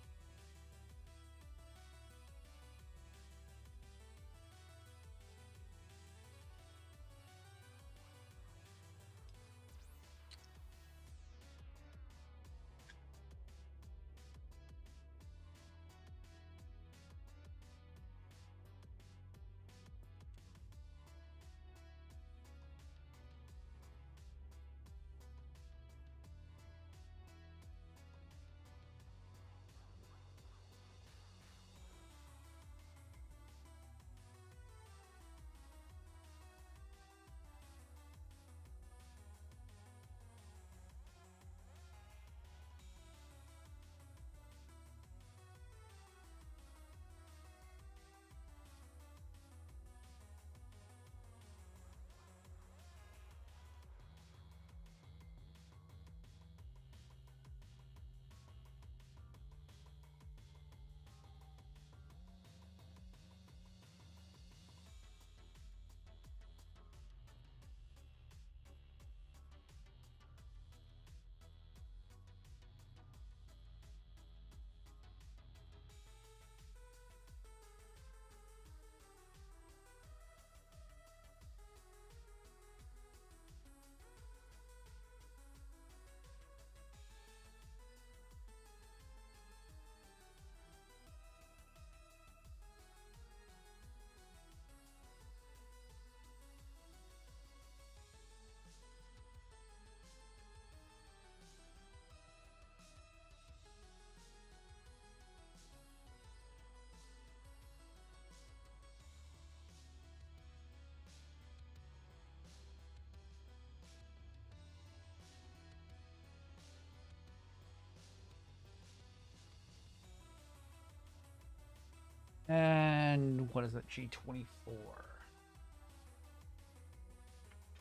And what is that? G24.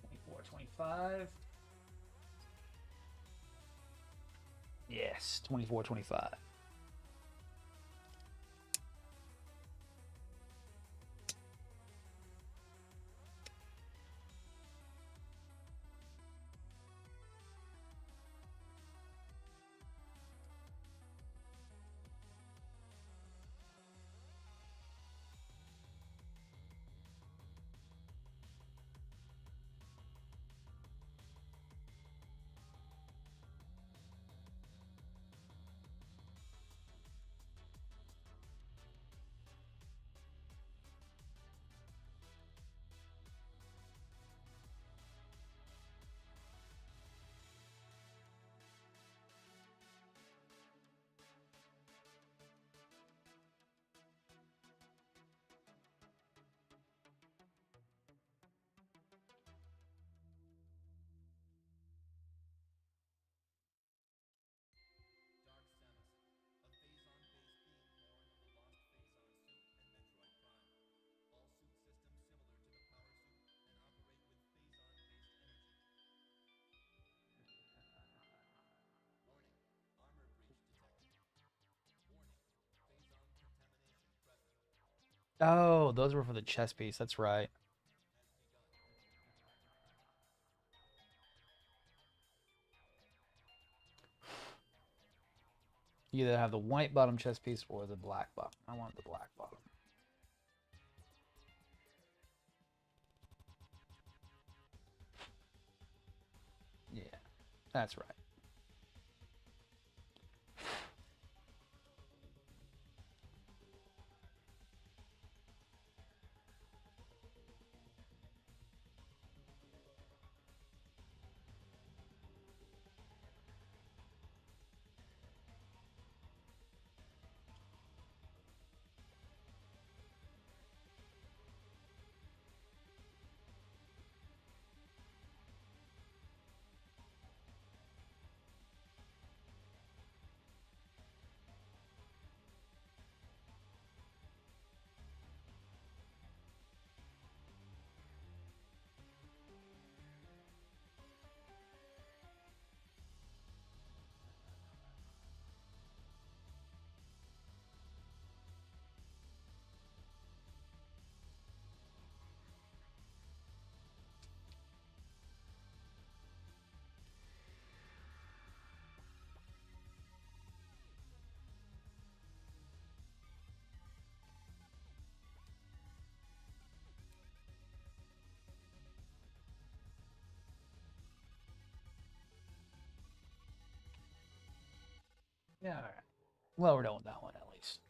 24, 25. Yes, 24, 25. Oh, those were for the chest piece. That's right. You either have the white bottom chest piece or the black bottom. I want the black bottom. Yeah, that's right. Yeah, all right. Well, we're done with that one at least.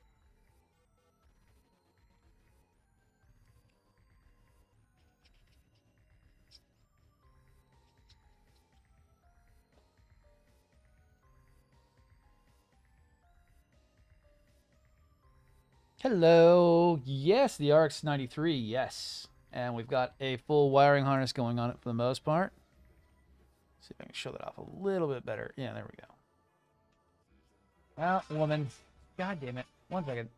Hello. Yes, the RX-93. Yes. And we've got a full wiring harness going on it for the most part. See if I can show that off a little bit better. Yeah, there we go. Well, woman. God damn it. 1 second.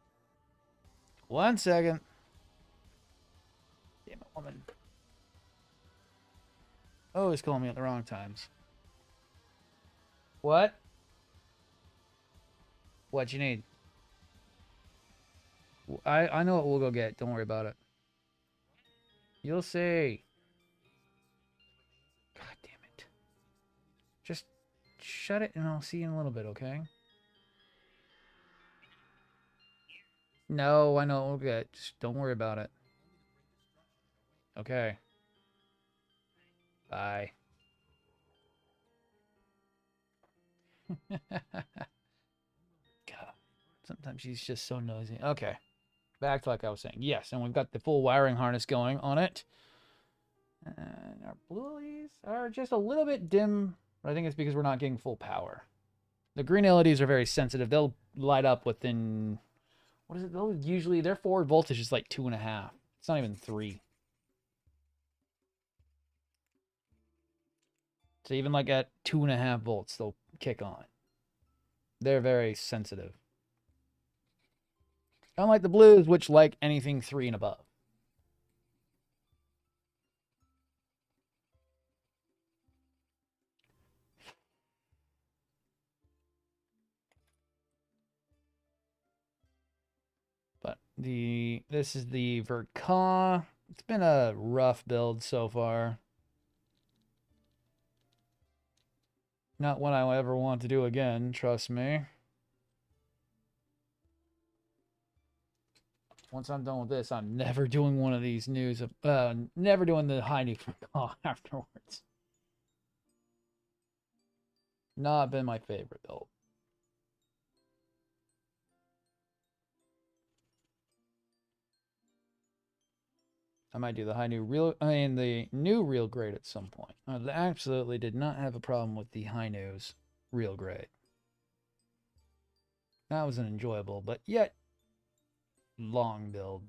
1 second. Damn it, woman. Oh, he's calling me at the wrong times. What? What you need? I know what we'll go get. Don't worry about it. You'll see. God damn it. Just shut it and I'll see you in a little bit, okay? No, I know what we'll get. Just don't worry about it. Okay. Bye. God. Sometimes she's just so nosy. Okay. Back to like I was saying. Yes, and we've got the full wiring harness going on it. And our blues are just a little bit dim, but I think it's because we're not getting full power. The green LEDs are very sensitive. They'll light up within, what is it? They'll usually, their forward voltage is like 2.5. It's not even 3. So even like at 2.5 volts, they'll kick on. They're very sensitive. Unlike the blues, which like anything 3 and above. But this is the Verka. It's been a rough build so far. Not one I ever want to do again, trust me. Once I'm done with this, I'm never doing one of these news. Never doing the high new Verka afterwards. Not been my favorite build. I might do the the new real grade at some point. I absolutely did not have a problem with the high news real grade. That was an enjoyable, but yet long build.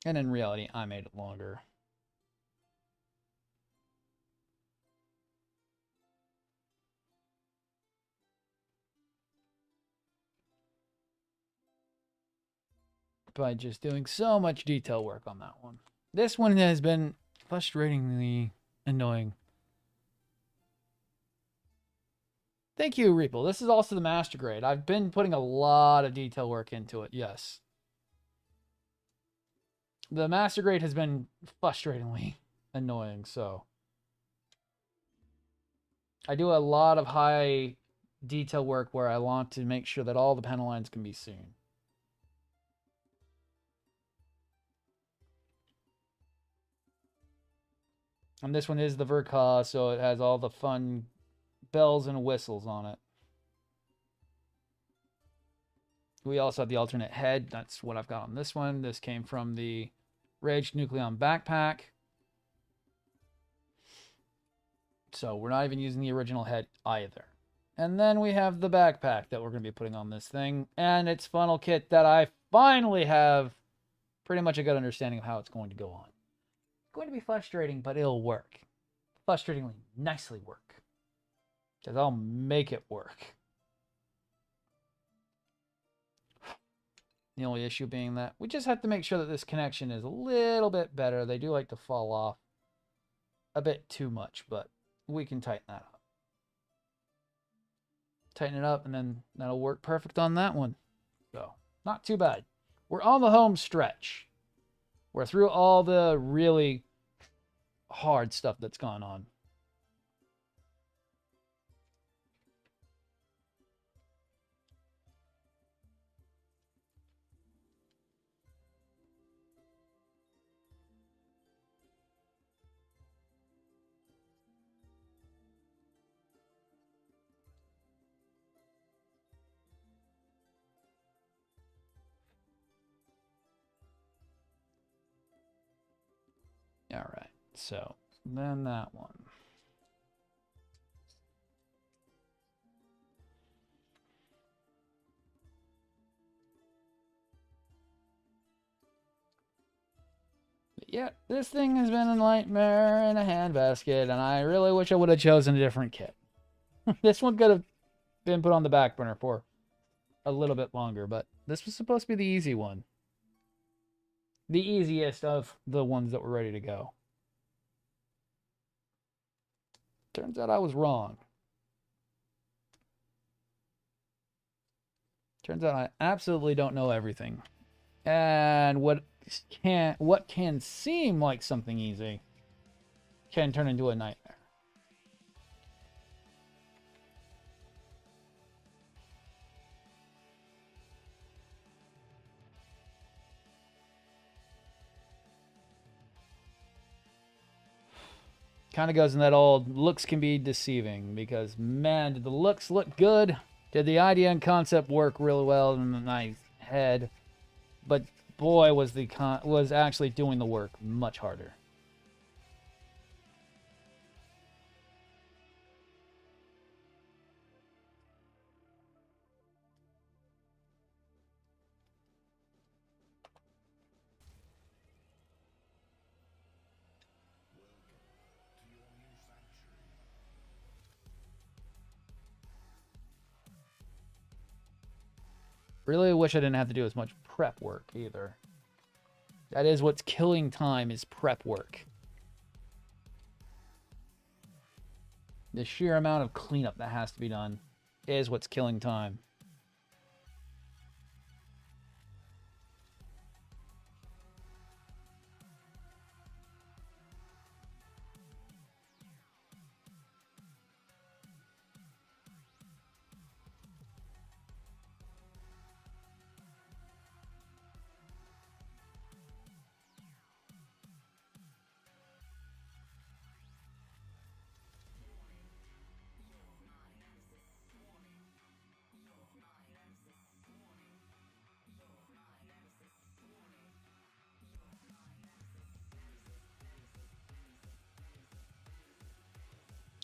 And in reality, I made it longer. By just doing so much detail work on that one. This one has been frustratingly annoying. Thank you, Reaple. This is also the master grade. I've been putting a lot of detail work into it, yes. The master grade has been frustratingly annoying, so. I do a lot of high detail work where I want to make sure that all the panel lines can be seen. And this one is the verka, so it has all the fun bells and whistles on it. We also have the alternate head. That's what I've got on this one. This came from the Raged Nucleon backpack. So we're not even using the original head either. And then we have the backpack that we're going to be putting on this thing. And its funnel kit that I finally have pretty much a good understanding of how it's going to go on. It's going to be frustrating, but it'll work. Frustratingly, nicely work. Because I'll make it work. The only issue being that we just have to make sure that this connection is a little bit better. They do like to fall off a bit too much, but we can tighten that up. Tighten it up, and then that'll work perfect on that one. So, not too bad. We're on the home stretch. We're through all the really hard stuff that's gone on. All right, so then that one. But yeah, this thing has been a nightmare in a handbasket, and I really wish I would have chosen a different kit. This one could have been put on the back burner for a little bit longer, but this was supposed to be the easy one. The easiest of the ones that were ready to go. Turns out I was wrong. Turns out I absolutely don't know everything. And what can seem like something easy can turn into a nightmare. Kind of goes in that old looks can be deceiving, because man, did the looks look good? Did the idea and concept work really well in my head? But boy, was actually doing the work much harder. Really wish I didn't have to do as much prep work either. That is what's killing time, is prep work. The sheer amount of cleanup that has to be done is what's killing time.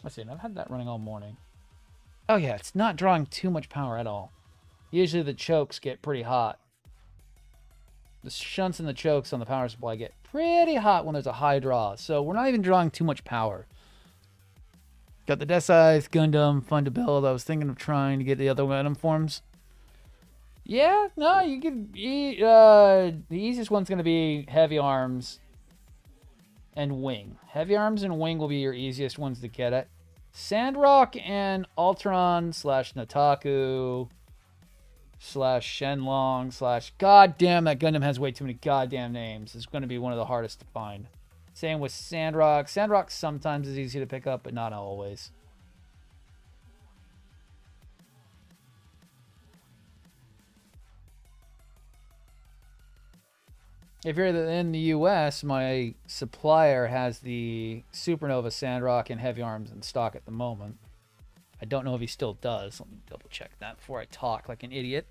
Let's see, and I've had that running all morning. Oh yeah, it's not drawing too much power at all. Usually the chokes get pretty hot. The shunts and the chokes on the power supply get pretty hot when there's a high draw, so we're not even drawing too much power. Got the Decize, Gundam, fun to build. I was thinking of trying to get the other Gundam forms. Yeah, no, you could. The easiest one's going to be heavy arms. and wing. Heavy arms and wing will be your easiest ones to get at. Sandrock and Ultron slash Nataku slash Shenlong slash... God damn, that Gundam has way too many goddamn names. It's going to be one of the hardest to find. Same with Sandrock. Sandrock sometimes is easy to pick up, but not always. If you're in the US, my supplier has the Supernova Sandrock and Heavy Arms in stock at the moment. I don't know if he still does. Let me double check that before I talk like an idiot.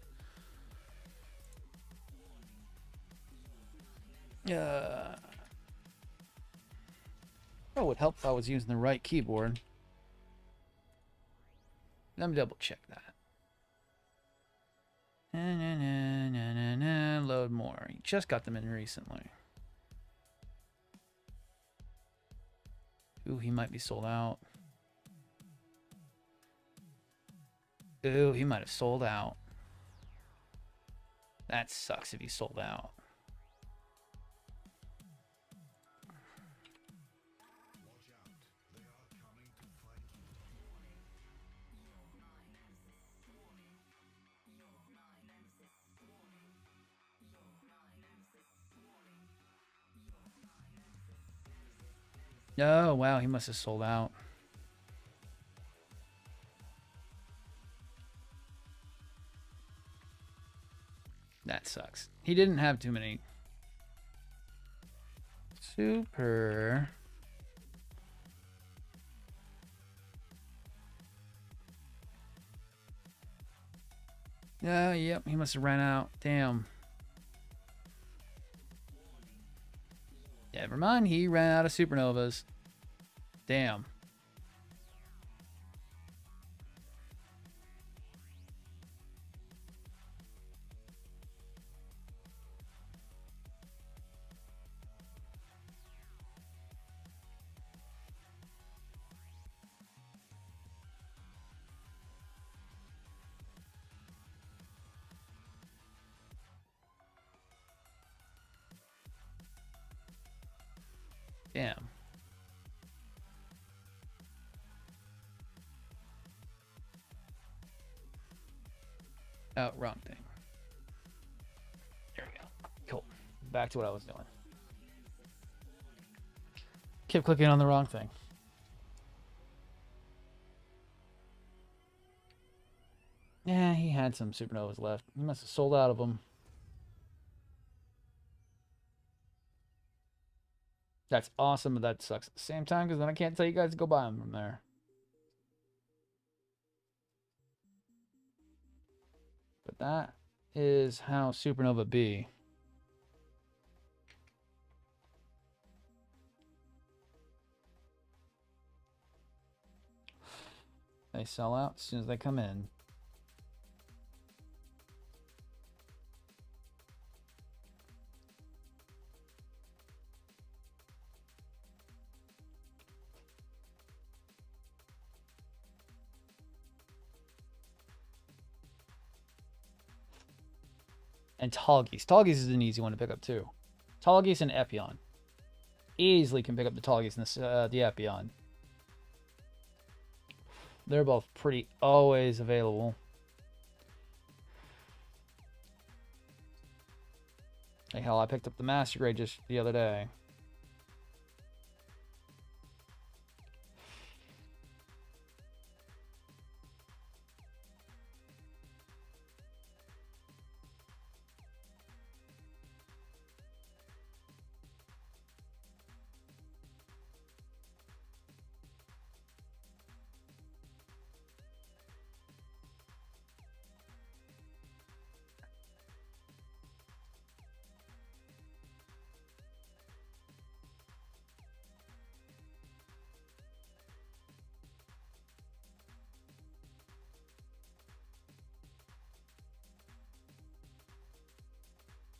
It would help if I was using the right keyboard. Let me double check that. Load more. You just got them in recently. Ooh, he might be sold out. Ooh, he might have sold out. That sucks if he sold out. Oh, wow, he must have sold out. That sucks. He didn't have too many. Super. Yep, he must have ran out. Damn. Never mind, he ran out of supernovas. Damn. Damn. Oh, wrong thing. There we go. Cool. Back to what I was doing. Kept clicking on the wrong thing. Yeah, he had some supernovas left. He must have sold out of them. That's awesome, but that sucks at the same time because then I can't tell you guys to go buy them from there. But that is how Supernova be. They sell out as soon as they come in. And Tallgeese. Tallgeese is an easy one to pick up too. Tallgeese and Epion. Easily can pick up the Tallgeese and the Epion. They're both pretty always available. Like hell, I picked up the Master Grade just the other day.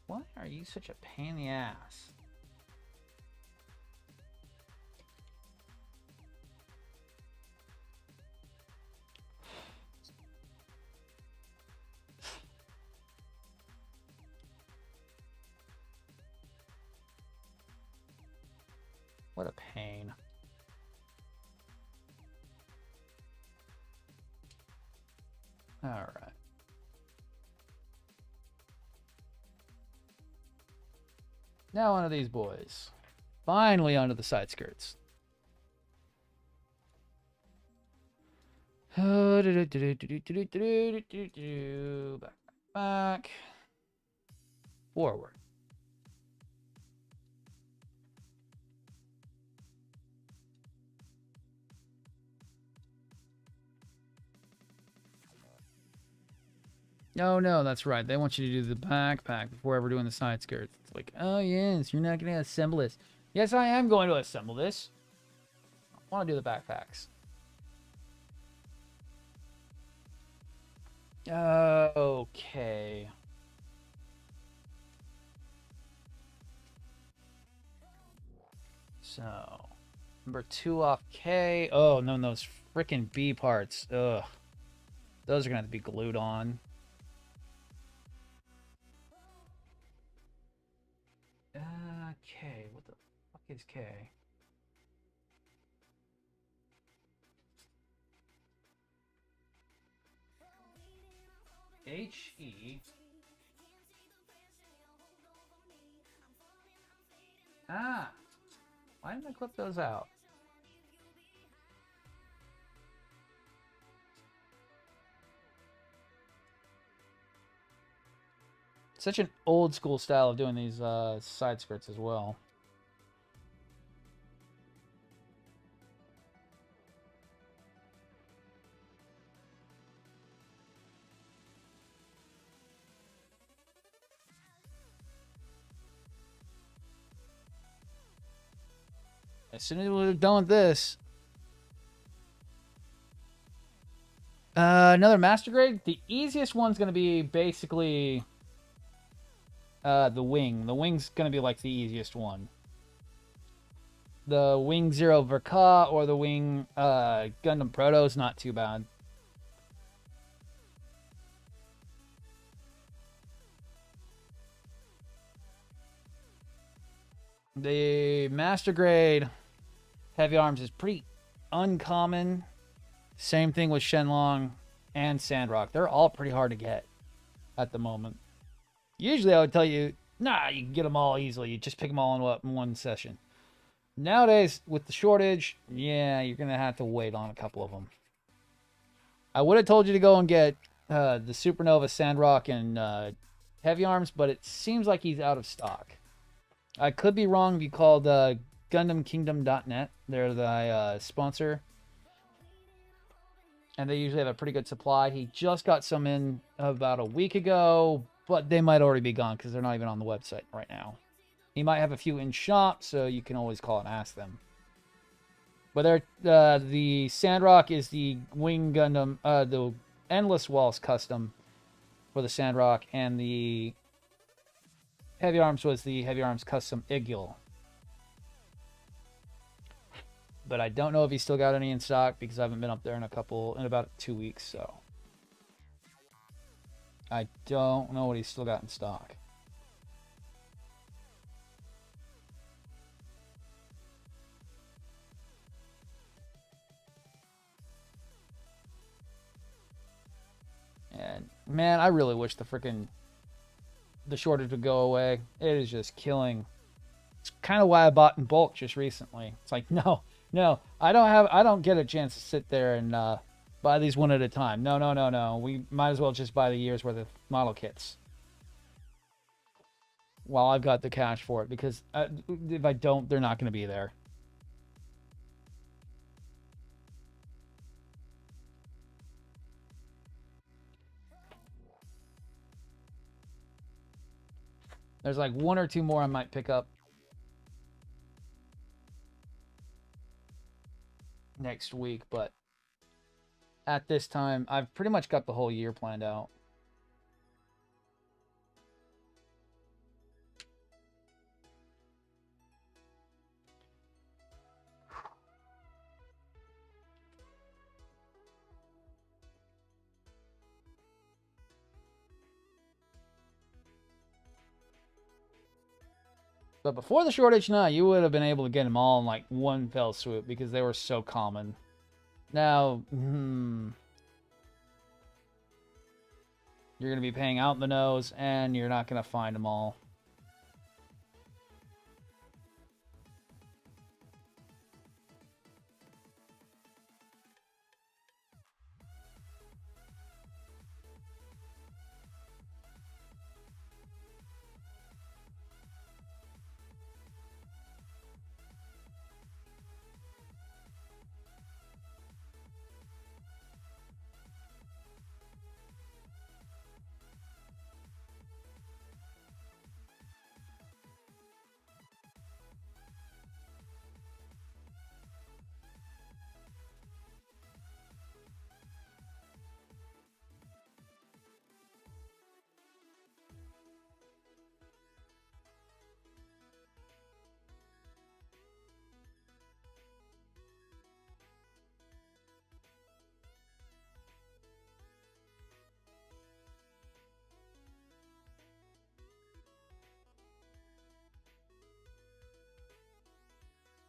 Why are you such a pain in the ass? What a pain. All right. Now onto these boys. Finally onto the side skirts. Back. Forward. Oh, no, that's right. They want you to do the backpack before ever doing the side skirts. It's like, oh, yes, you're not going to assemble this. Yes, I am going to assemble this. I want to do the backpacks. Okay. So, number 2 off K. Oh, no, those freaking B parts. Ugh. Those are going to have to be glued on. K. What the fuck is K? H-E. Ah. Why didn't I clip those out? Such an old school style of doing these side skirts as well. As soon as we're done with this, another master grade. The easiest one's going to be basically the wing. The wing's going to be like the easiest one. The Wing Zero Verka or the Wing Gundam Proto is not too bad. The master grade heavy arms is pretty uncommon. Same thing with Shenlong and Sandrock. They're all pretty hard to get at the moment. Usually I would tell you, nah, you can get them all easily. You just pick them all in one session. Nowadays, with the shortage, yeah, you're going to have to wait on a couple of them. I would have told you to go and get the Supernova Sandrock and heavy arms, but it seems like he's out of stock. I could be wrong if you called GundamKingdom.net. They're the sponsor. And they usually have a pretty good supply. He just got some in about a week ago, but they might already be gone because they're not even on the website right now. He might have a few in shop, so you can always call and ask them. But the Sandrock is the Wing Gundam, the Endless Walls custom for the Sandrock, and the Heavy Arms was the Heavy Arms custom Igil. But I don't know if he's still got any in stock because I haven't been up there in about 2 weeks, so I don't know what he's still got in stock. And man, I really wish the shortage would go away. It is just killing. It's kind of why I bought in bulk just recently. It's like, no, I don't get a chance to sit there and buy these one at a time. No. We might as well just buy the year's worth of model kits while I've got the cash for it, because if I don't, they're not going to be there. There's like 1 or 2 more I might pick up next week, but at this time, I've pretty much got the whole year planned out. But before the shortage, no, you would have been able to get them all in like one fell swoop because they were so common. Now, you're going to be paying out the nose, and you're not going to find them all.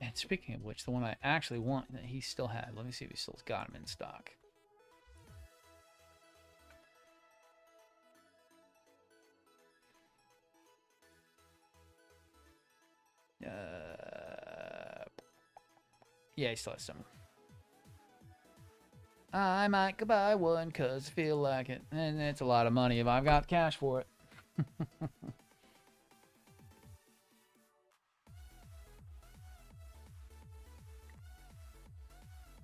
And speaking of which, the one I actually want that he still had. Let me see if he still got him in stock. Yeah, he still has some. I might go buy one because I feel like it. And it's a lot of money if I've got cash for it.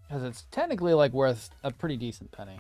Because it's technically like worth a pretty decent penny.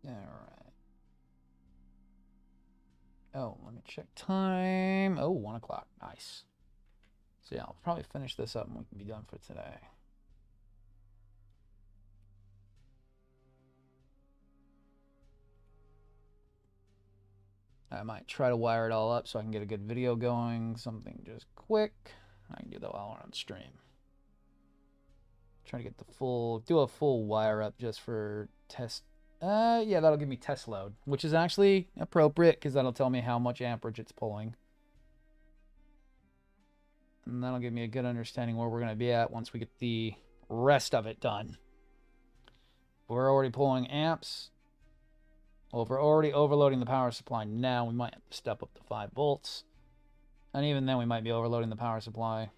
All right. Oh, let me check time. Oh, 1 o'clock. Nice. So yeah, I'll probably finish this up and we can be done for today. I might try to wire it all up so I can get a good video going. Something just quick. I can do that while we're on stream. Try to get the full, do a full wire up just for test. Yeah, that'll give me test load, which is actually appropriate because that'll tell me how much amperage it's pulling. And that'll give me a good understanding where we're going to be at once we get the rest of it done. We're already pulling amps. Well, if we're already overloading the power supply now, we might have to step up to 5 volts. And even then, we might be overloading the power supply.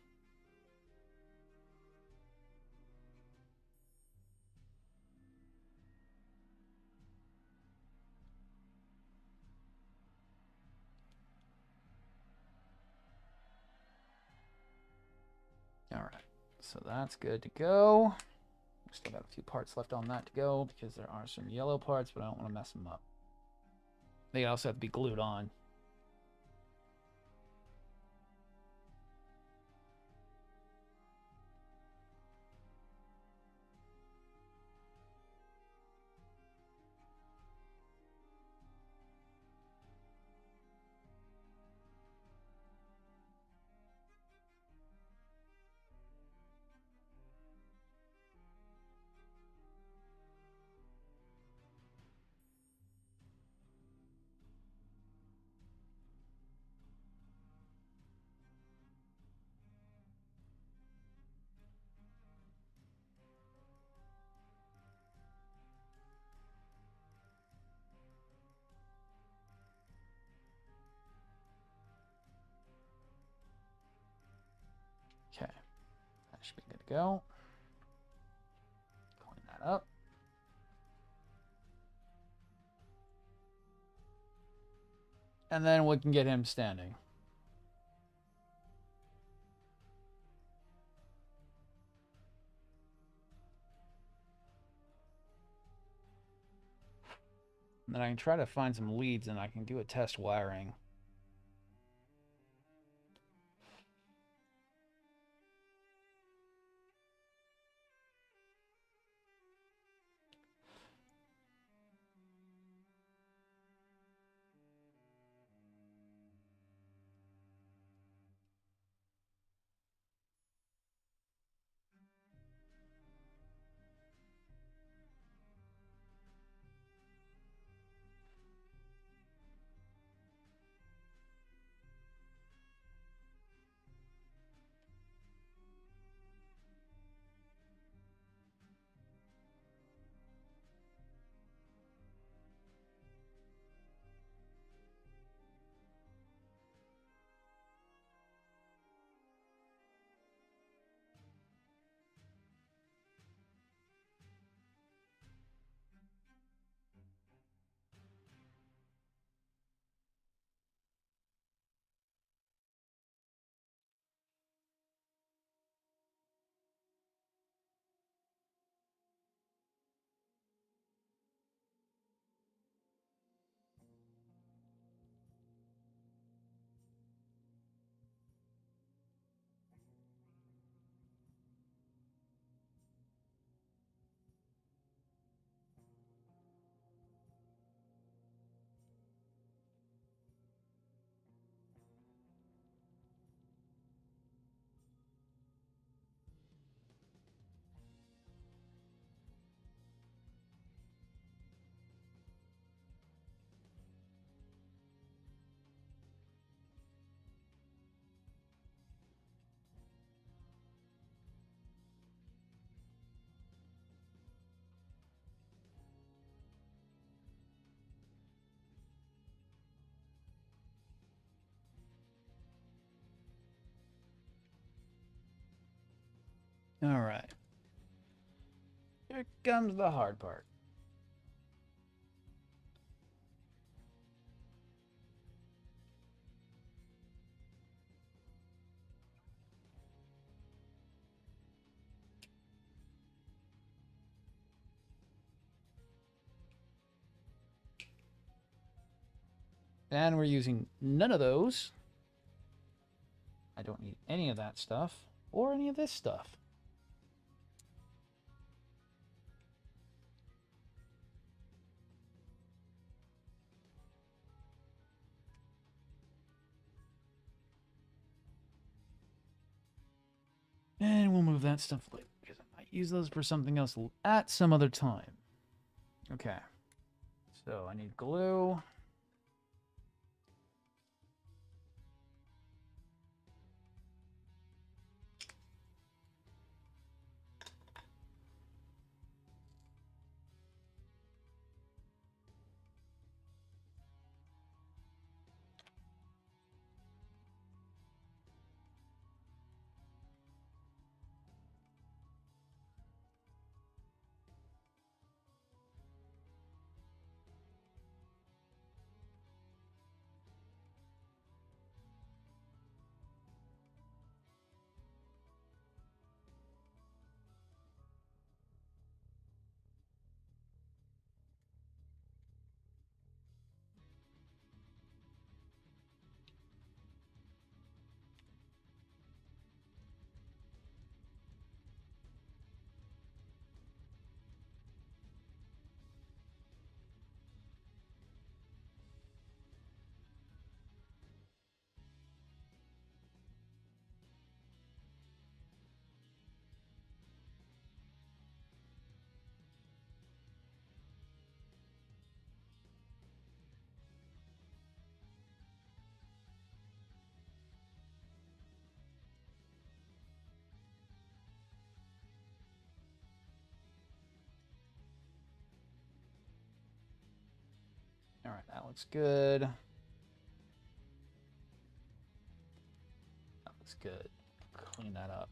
All right, so that's good to go. Still got a few parts left on that to go because there are some yellow parts, but I don't want to mess them up. They also have to be glued on. Okay, that should be good to go. Clean that up. And then we can get him standing. And then I can try to find some leads and I can do a test wiring. All right. Here comes the hard part. And we're using none of those. I don't need any of that stuff or any of this stuff. And we'll move that stuff later because I might use those for something else at some other time. Okay. So I need glue. All right, that looks good. That looks good. Clean that up.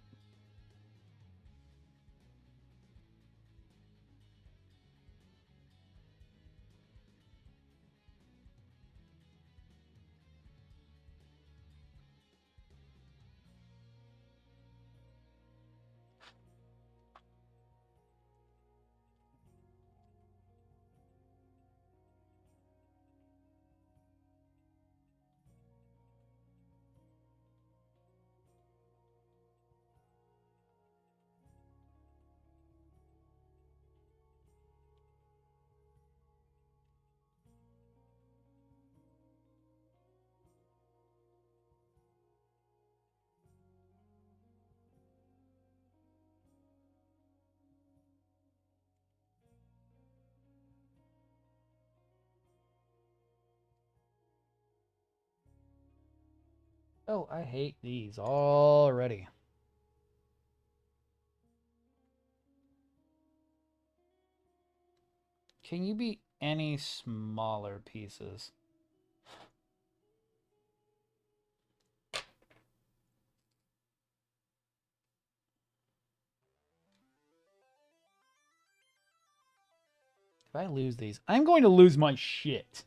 Oh, I hate these already. Can you be any smaller pieces? If I lose these, I'm going to lose my shit.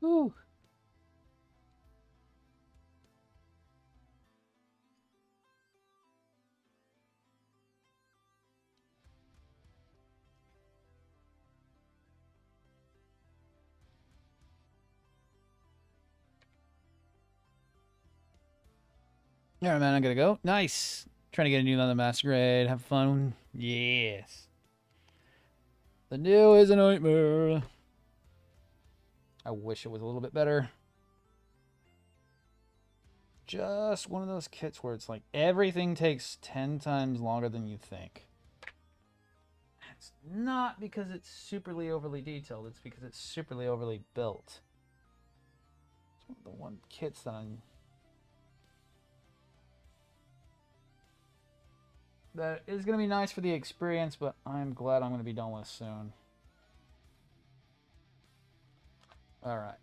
Whew. All right, man, I'm gonna go. Nice. Trying to get a new another masquerade. Have fun. Yes. The new is a nightmare. I wish it was a little bit better. Just one of those kits where it's like everything takes 10 times longer than you think. It's not because it's superly overly detailed. It's because it's superly overly built. It's one of the one kits that that is going to be nice for the experience, but I'm glad I'm going to be done with soon. All right.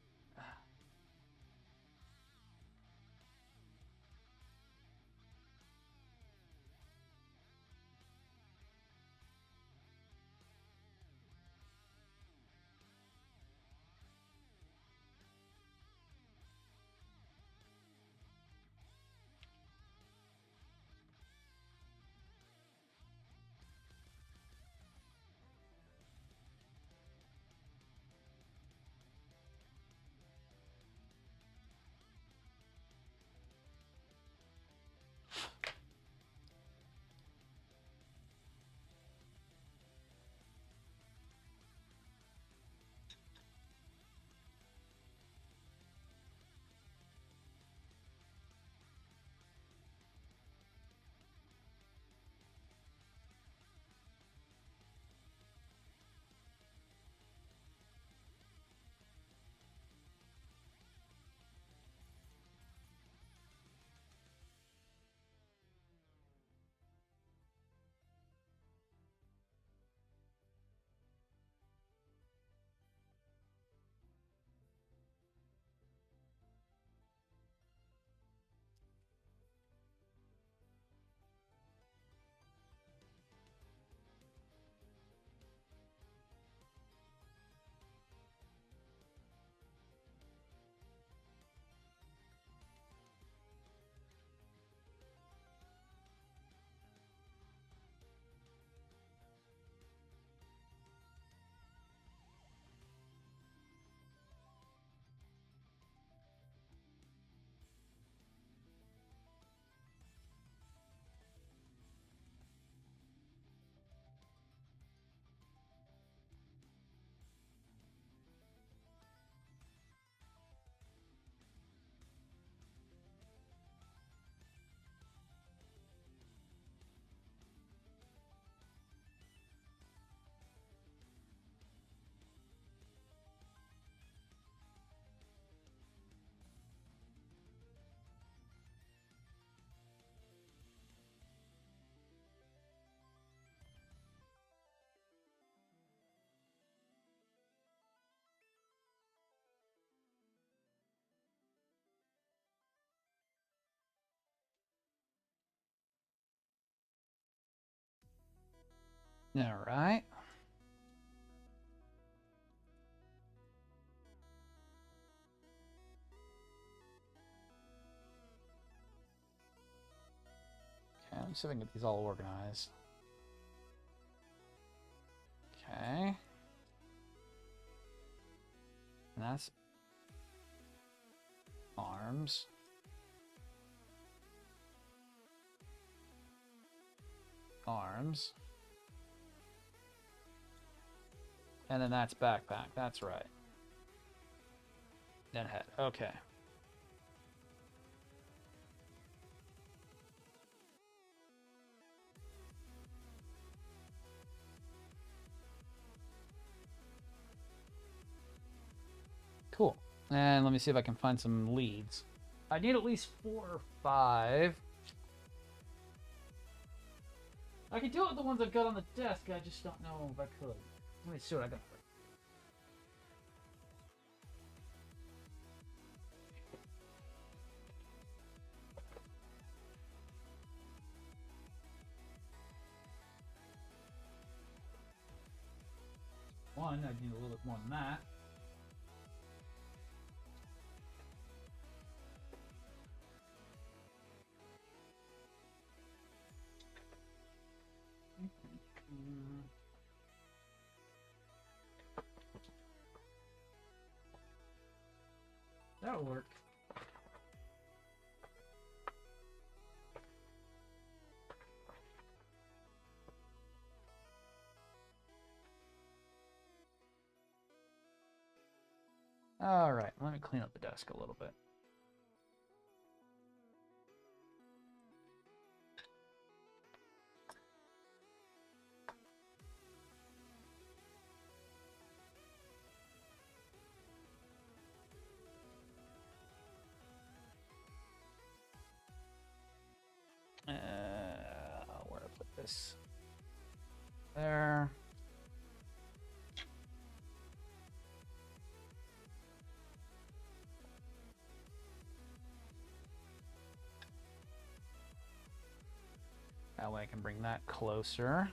All right. Okay, let me see if I can get these all organized. Okay. And that's arms. Arms. And then that's backpack. That's right. Then head. Okay. Cool. And let me see if I can find some leads. I need at least 4 or 5. I can do it with the ones I've got on the desk. I just don't know if I could. Let me see what I got. One, I need a little bit more than that. That'll work. All right, let me clean up the desk a little bit. Where to put this? There. That way I can bring that closer.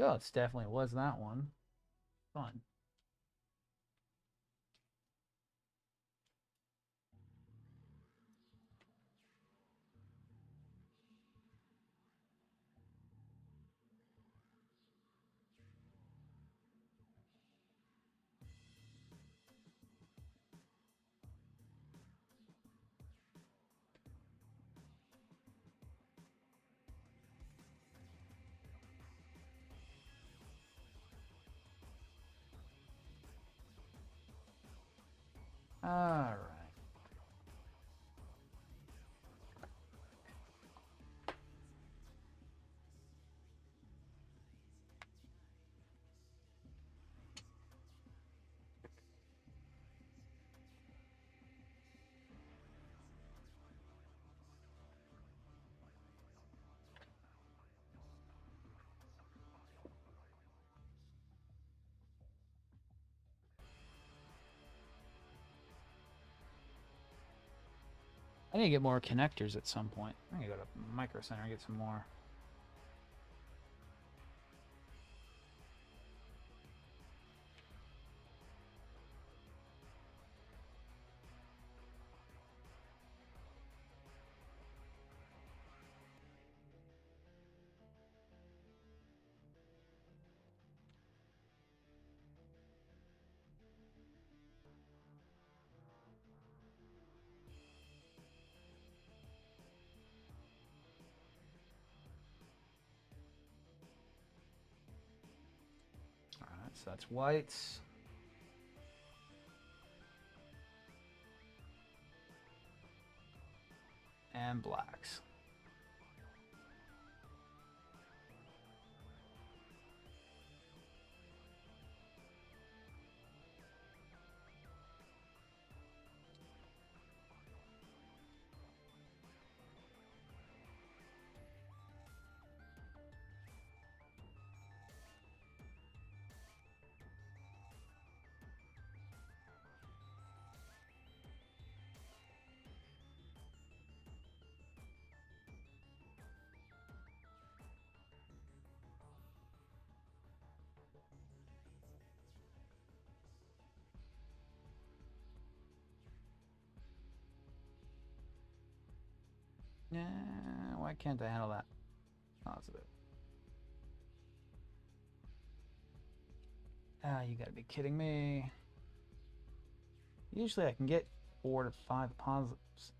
Oh, it definitely was that one. Fun. All right. I need to get more connectors at some point. I need to go to Micro Center and get some more. All right, so that's whites. And blacks. Yeah, why can't I handle that? Positive. Ah, you gotta be kidding me. Usually I can get 4 to 5 positives.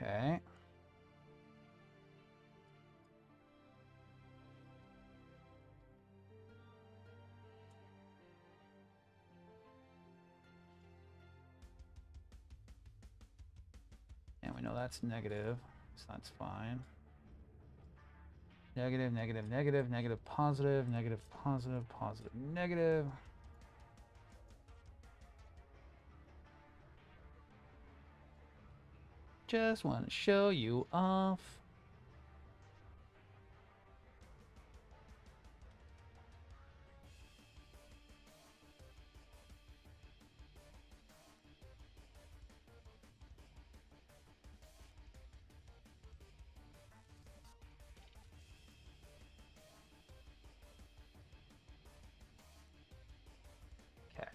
Okay. And we know that's negative, so that's fine. Negative, negative, negative, negative, positive, negative, positive, positive, negative. Just want to show you off. Okay.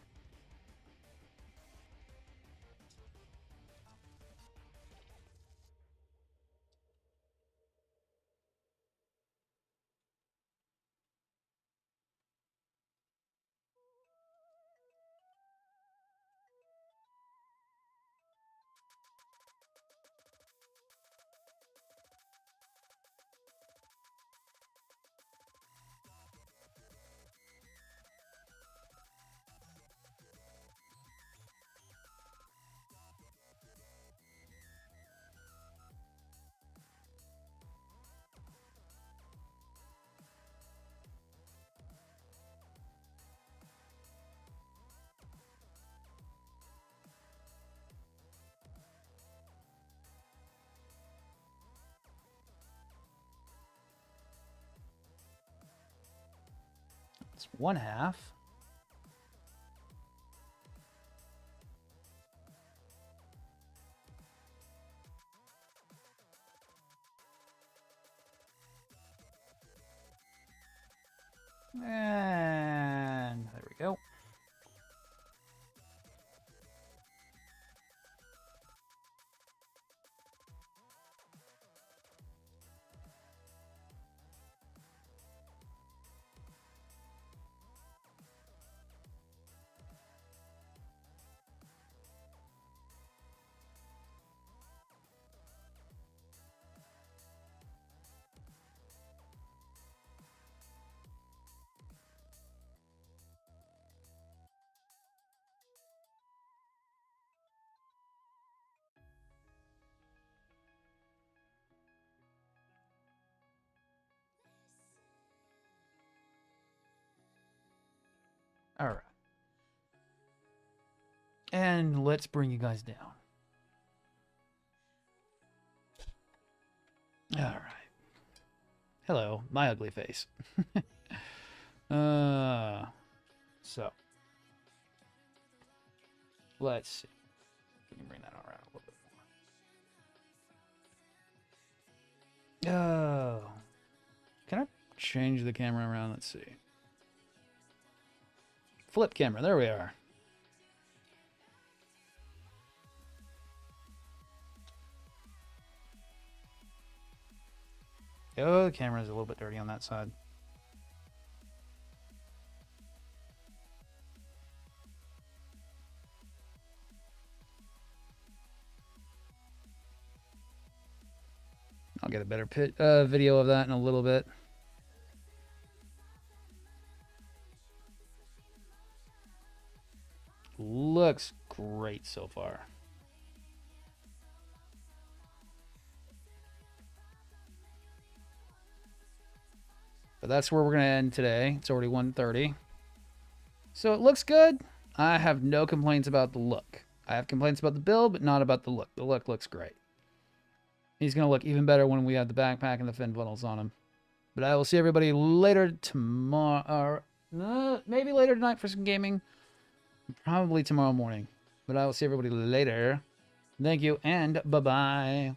It's 1/2. And there we go. All right. And let's bring you guys down. All right. Hello, my ugly face. So let's see. We can bring that around a little bit more. Oh, can I change the camera around? Let's see. Flip camera. There we are. Oh, the camera's a little bit dirty on that side. I'll get a better video of that in a little bit. Looks great so far. But that's where we're going to end today. It's already 1:30. So it looks good. I have no complaints about the look. I have complaints about the build, but not about the look. The look looks great. He's going to look even better when we have the backpack and the fin funnels on him. But I will see everybody later tomorrow. Maybe later tonight for some gaming. Probably tomorrow morning. But I will see everybody later. Thank you, and bye-bye.